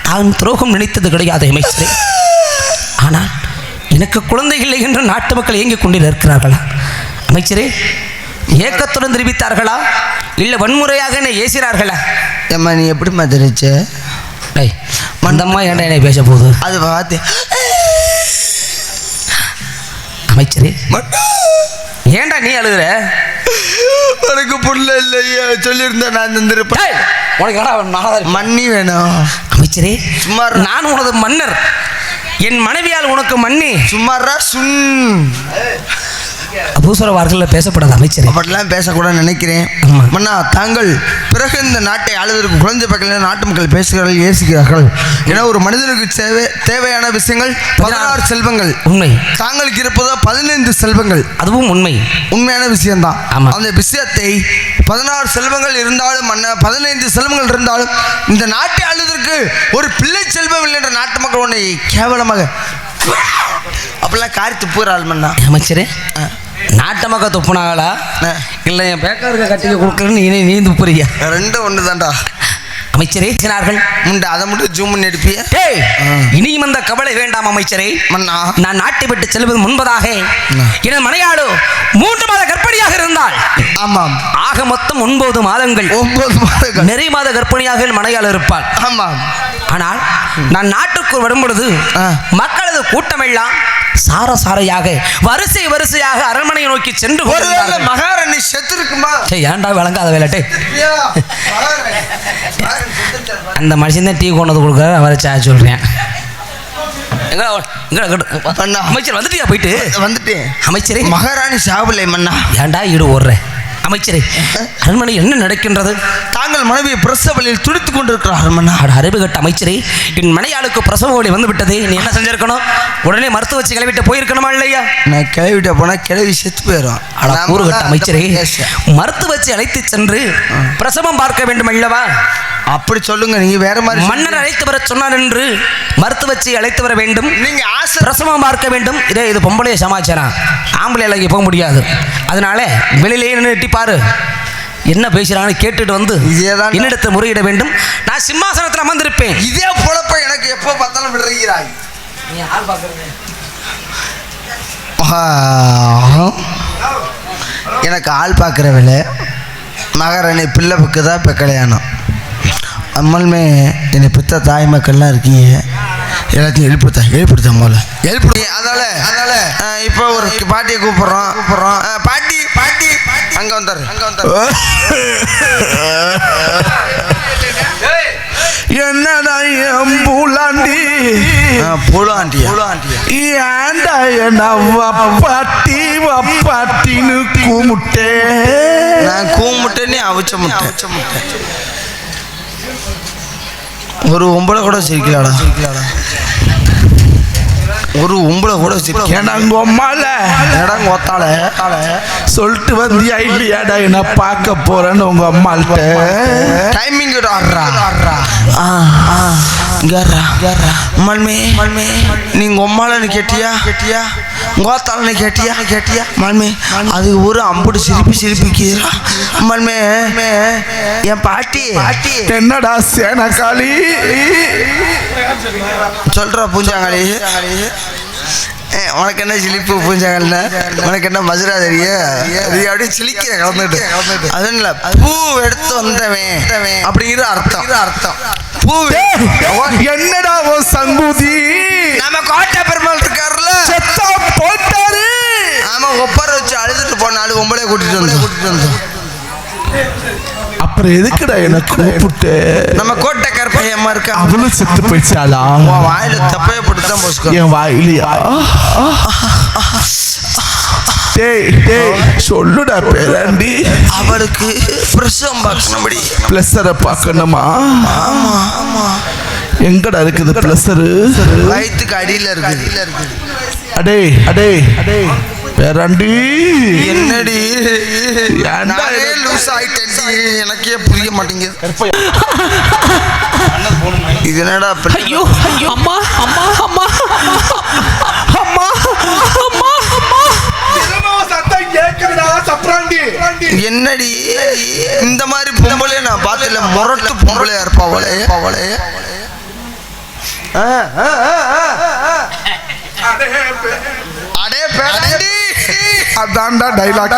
நான் துரோகம் நினைத்தது கிடையாது அமைச்சரே. ஆனால் எனக்கு குழந்தை இல்லை என்று நாட்டு மக்கள் ஏங்கிக் கொண்டு இருக்கிறார்களா? அமைச்சரே ஏக்கத்துடன் தெரிவித்தார்களா இல்லை வன்முறையாக என்னை ஏசினார்களா? ஏம்மா நீ எப்படிம்மா தெரிச்ச? டேய் மந்தம்மா ஏன்டா என்னை பேச போகுது? அது பார்த்து அமைச்சரே ஏன்டா நீ அழுகுற? உனக்கு புள்ள இல்லையா சொல்லியிருந்தேன் நான் தந்திருப்பேன். உனக்கு மண்ணி வேணும். அமைச்சரே சும்மா நான் உனது மன்னர். என் மனைவியால் உனக்கு மண்ணி சும்மாரா சுன் அபூசர வார்த்தைகளில் பேசப்படாது அமைச்சரே. அப்படிலாம் பேசக்கூடாது நினைக்கிறேன். மன்னா தாங்கள் பிறகு இந்த நாட்டை ஆளுவதற்கு குழந்தை பக்கத்தில் நாட்டு மக்கள் பேசுகிறார்கள் ஏசுகிறார்கள். ஏன்னா ஒரு மனிதனுக்கு தேவையான விஷயங்கள் 16 செல்வங்கள் உண்மை. தாங்களுக்கு இருப்பதோ 15 செல்வங்கள். அதுவும் உண்மை. உண்மையான விஷயம்தான். ஆமாம். அந்த விஷயத்தை 16 செல்வங்கள் இருந்தாலும் 15 செல்வங்கள் இருந்தாலும் இந்த நாட்டை ஆளுவதற்கு ஒரு பிள்ளை செல்வம் இல்லை என்ற நாட்டு மக்கள் உன்னை கேவலமாக அப்படிலாம் காரி துப்புகிறாள் மன்னா. அமைச்சரே நாட்டு மக்கள் துப்புனாங்களா இல்லை என் பேக்காருக்கு கட்டிக்க கொடுக்குறேன்னு நீ துப்புறியா? ரெண்டும் ஒன்று தான்டா அமைச்சரே. முண்டை அதை மட்டும் ஜூம் பண்ணி எடுப்பிய. இனியும் அந்த கவலை வேண்டாம் அமைச்சரே. மன்னா நான் நாட்டை விட்டு செல்வது முன்பதாக எனது மனையாளோ 3 மாத கர்ப்பிணியாக இருந்தால். ஆமாம். ஆக மொத்தம் 9 மாதங்கள். 9 மாதங்கள் நிறைய மாத கர்ப்பிணியாக மனையாள இருப்பாள். ஆமாம். ஆனால் நான் நாட்டுக்குள் வரும் பொழுது மக்களது கூட்டமெல்லாம் சாரையாக வரிசையாக அரண்மனையை நோக்கி சென்று மகாராணி செத்து இருக்குமா? ஏன்டா விளங்காத வேலைட்டே அந்த மனுஷன் தான் டீ கொண்டது கொடுக்குற அவரை சொல்றேன். அமைச்சர் வந்துட்டியா? போயிட்டு வந்துட்டேன் அமைச்சரே. மகாராணி சாவலை மன்னா. ஏன்டா ஈடு ஓடுற அமைச்சரே? அரண்மனை என்ன நடக்கின்றது? தாங்கள் மனைவியை பிரசவ வலியில் துடித்துக் கொண்டிருக்கிறார். அறிவு கட்ட அமைச்சரே, என் மனையாளுக்கு பிரசவ வலி வந்து விட்டது. நீ என்ன செஞ்சிருக்கணும்? உடனே மருத்துவ வச்சு கிளவிட்டு போயிருக்கணுமா இல்லையா? நான் கிளவிட்ட போனா கிளவி செத்து போயிடும். கூறு கட்ட அமைச்சரே, மருத்துவ வச்சு அழைத்து சென்று பிரசவம் பார்க்க வேண்டும் அல்லவா? அப்படி சொல்லுங்க. நீங்க வேற மாதிரி மன்னர் அழைத்து வர சொன்னார் என்று மருத்துவ வச்சு அழைத்து வர வேண்டும். நீங்க பிரசவம் பார்க்க வேண்டும். இது பொம்பளைய சமாச்சாரம். ஆம்பளை இலைக்கு போக முடியாது. அதனால வெளியிலேயே நின்று பாரு என்ன பேசுறாங்கன்னு கேட்டுட்டு வந்து என்னிடத்தை முறையிட வேண்டும். நான் சிம்மாசனத்தில் அமர்ந்திருப்பேன். இதே பொழப்ப எனக்கு எப்போ பார்த்தாலும் விடுறாய். எனக்கு ஆள் பார்க்குற வேலை. மகாராணி பிள்ளை பக்கு தான் இப்போ கல்யாணம். அம்மளுமே என்னை பித்த தாய் மக்கள்லாம் இருக்கீங்க. எல்லாத்தையும் எழுப்பிடுத்தா போல எழுப்பிடு. அதனால இப்போ ஒரு பாட்டியை கூப்பிட்றோம். பாட்டி பாட்டி அங்கே வந்தார். என்னடா பூலாண்டி ஏண்டா என்ன வப்பாட்டின்னு கூமுட்டே. நான் கூமுட்டேன்னு அவிச்ச முட்டை. ஒரு ஒம்பளை கூட சிரிக்கலாடா. ஒரு உம்பளை கூட வச்சு எனக்கு அம்மால இடம் ஒத்தால சொல்லிட்டு வந்தியா இல்லையாடா என்ன பார்க்க போறேன்னு உங்க அம்மாள்கிட்ட டைமிங் நீங்க உம்மாலன்னு கேட்டியா கோத்தாலன்னு கேட்டியா மல்மே அது ஒரு அம்புடு சிரிப்பிக்கிறா மல்மே என் பாட்டி என்னடா சேனக்காளி சொல்றா பூஞ்சாங்காளி உனக்கு என்ன சிலிப்பு பூஞ்சாங்கல்ல உனக்கு என்ன மதுரா அப்படியே சிலிக்கிற கலந்துட்டு அது இல்ல பூ எடுத்து வந்தவன் அப்படிங்கிற அர்த்தம் பூ என்னடா ஓ சங்குதி நம்ம கோட்டை பெருமாள் இருக்காருல்ல செத்தா போட்டாரு ஆமா ஒப்பார வச்சு அழுதுட்டு போனாலும் உங்களே கூட்டிட்டு வந்தோம் அப்புறம் எதுக்குடா என்ன கூப்பிட்டு நம்ம கோட்டை கருப்பையம்மா இருக்கா அவளும் செத்து போயிடுச்சாளா வாயில தப்பைய போட்டுதான் போஸ்கோ என் வாயிலியா சொல்லுடா பேராண்டி அவளுக்கு பிரசவம் பார்க்கணும்படி பிளஸரை பார்க்கணுமா ஆமா எங்கடா இருக்குது பிளஸரு வயிற்றுக்கு அடியில இருக்குது அடே அடே பேராண்டி என்னடி நானே லூஸ் ஆயிட்டேன் எனக்கே புரிய மாட்டேங்குது இது என்னடா ஐயோ அம்மா அம்மா அம்மா அம்மா அம்மா என்னடி இந்த மாதிரி பொம்பளைய நான் பார்த்தல முரட்டு பொம்பளையா இருப்பா அவளே அடே பேராண்டி அதான்டா டைலாக்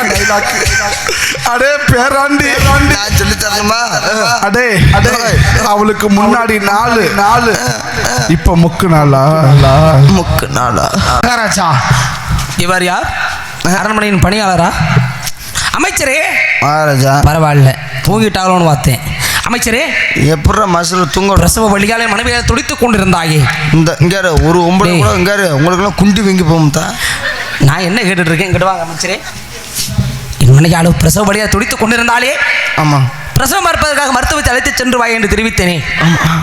அடே பேராண்டி நான் சொல்லி தரணுமா அடே அடே அவளுக்கு முன்னாடி நாலு இப்ப முக்கு நாளா மகாராஜா இவர் யார் அரண்மனையின் பணியாளரா அமைச்சரே மகாராஜா பரவாயில்ல தூங்கிட்டாங்களோன்னு பார்த்தேன் அமைச்சரே எப்படா மசூல் தூங்க பிரசவ வழியாலே மனைவியை துடித்துக் கொண்டிருந்தாயே இந்த இங்காரு ஒரு ஒன்பது கூட இங்காரு உங்களுக்கெல்லாம் குண்டி வீங்கி போகும்தா நான் என்ன கேட்டுட்டு இருக்கேன் இங்கிட்டு வாங்க அமைச்சரே என் மனைவி பிரசவ வழியாக துடித்துக் கொண்டிருந்தாலே ஆமா பிரசவம் பார்ப்பதற்காக மருத்துவத்தை அழைத்து சென்று வாய் என்று தெரிவித்தேனே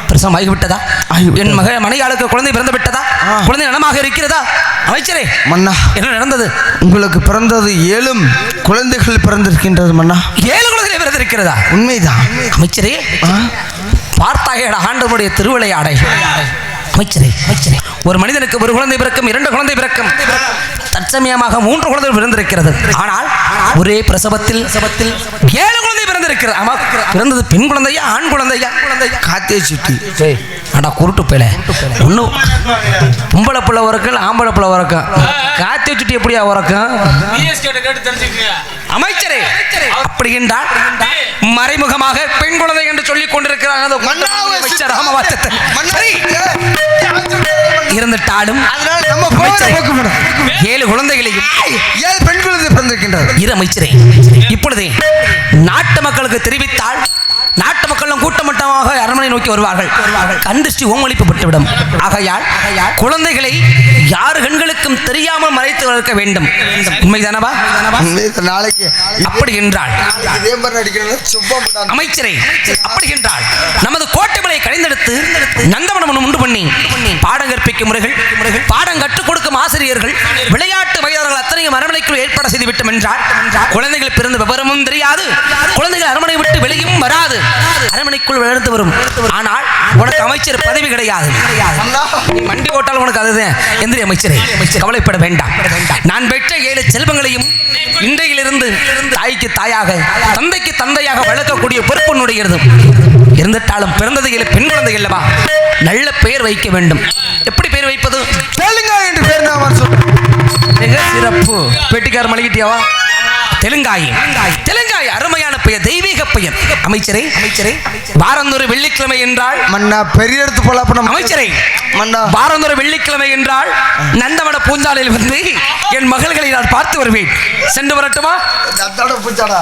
பிரசவம் ஆகிவிட்டதா என் மனையாளுக்கு குழந்தை பிறந்து விட்டதா குழந்தை நலமாக இருக்கிறதா அமைச்சரே மன்னா என்ன நடந்தது உங்களுக்கு பிறந்தது 7 குழந்தைகள் பிறந்திருக்கின்றது மன்னா 7 குழந்தைகள் பிறந்திருக்கிறதா உண்மைதான் அமைச்சரே பார்த்தாயட ஆண்டவனுடைய திருவிளையாடை அமைச்சரே ஒரு மனிதனுக்கு ஒரு குழந்தை பிறக்கும் 2 குழந்தை பிறக்கும் தற்சமயமாக 3 குழந்தைகள் பிறந்திருக்கிறது ஆனால் ஒரே பிரசவத்தில் 7 குழந்தை பிறந்திருக்கிறது ஆமா பிறந்தது பெண் குழந்தையா ஆண் குழந்தையா காத்தே சுட்டி அடா குருட்டு பேல ஒன்றும் பொம்பளை பிள்ளை உறக்கம் ஆம்பளை பிள்ளை உறக்கம் காத்தி வச்சுட்டு எப்படியா உறக்கம் அமைச்சரே அப்படி என்றால் மறைமுகமாக பெண் குழந்தை என்று சொல்லிக் கொண்டிருக்கிறாங்க இருந்துட்டாலும் 7 குழந்தைகளையும் 7 பெண் குழந்தை பிறந்திருக்கின்றது இரு அமைச்சரே இப்பொழுதே நாட்டு மக்களுக்கு தெரிவித்தால் நாட்டு மக்களும் கூட்டமட்டமாக அரண்மனை நோக்கி வருவார்கள் கண்டிஷ்டி ஓமளிக்கப்பட்டுவிடும் ஆகையால் குழந்தைகளை யார் கண்களுக்கும் தெரியாமல் மறைத்து வளர்க்க வேண்டும் உண்மைதானவா நாளைக்கு அப்படி என்றால் அமைச்சரே அப்படி என்றால் நமது கோட்டைமலை கடைந்தெடுத்து நந்தவனம் உண்டு பண்ணி பாடம் கற்பிக்கும் முறைகள் பாடம் கற்றுக் கொடுக்கும் ஆசிரியர்கள் விளையாட்டு மைதானங்கள் அத்தனையும் அரண்மனைக்குள் ஏற்பாடு செய்து விட்டோம் என்றால் குழந்தைகள் பிறந்த விவரமும் தெரியாது குழந்தைகள் அரண்மனை விட்டு வெளியும் வராது அரண்மனைக்குள் வளர்ந்து வரும் ஆனால் உனக்கு அமைச்சர் பதவி கிடையாது மண்டி ஓட்டால் உனக்கு அதுதான் எந்திரி அமைச்சரே கவலைப்பட வேண்டாம் நான் பெற்ற 7 செல்வங்களையும் இன்றையிலிருந்து தாய்க்கு தாயாக தந்தைக்கு தந்தையாக வளர்க்கக்கூடிய பொறுப்பு நுடைகிறது இருந்துட்டாலும் பிறந்தது 7 பெண் குழந்தை அல்லவா நல்ல பெயர் வைக்க வேண்டும் எப்படி பெயர் வைப்பது என்று பேர் நான் மிக சிறப்பு பெட்டிக்கார மளிகிட்டியாவா தெலுங்காய் அருமையான பெயர் தெய்வீக பெயர் அமைச்சரே வாரந்தோறு வெள்ளிக்கிழமை என்றால் மன்னா பெரிய எடுத்து போலாம் அமைச்சரே மன்னா வாரந்தோறு வெள்ளிக்கிழமை என்றால் நந்தவன பூஞ்சாலையில் வந்து என் மகள்களை நான் பார்த்து வருவேன் சென்று வரட்டுமா பூச்சாடா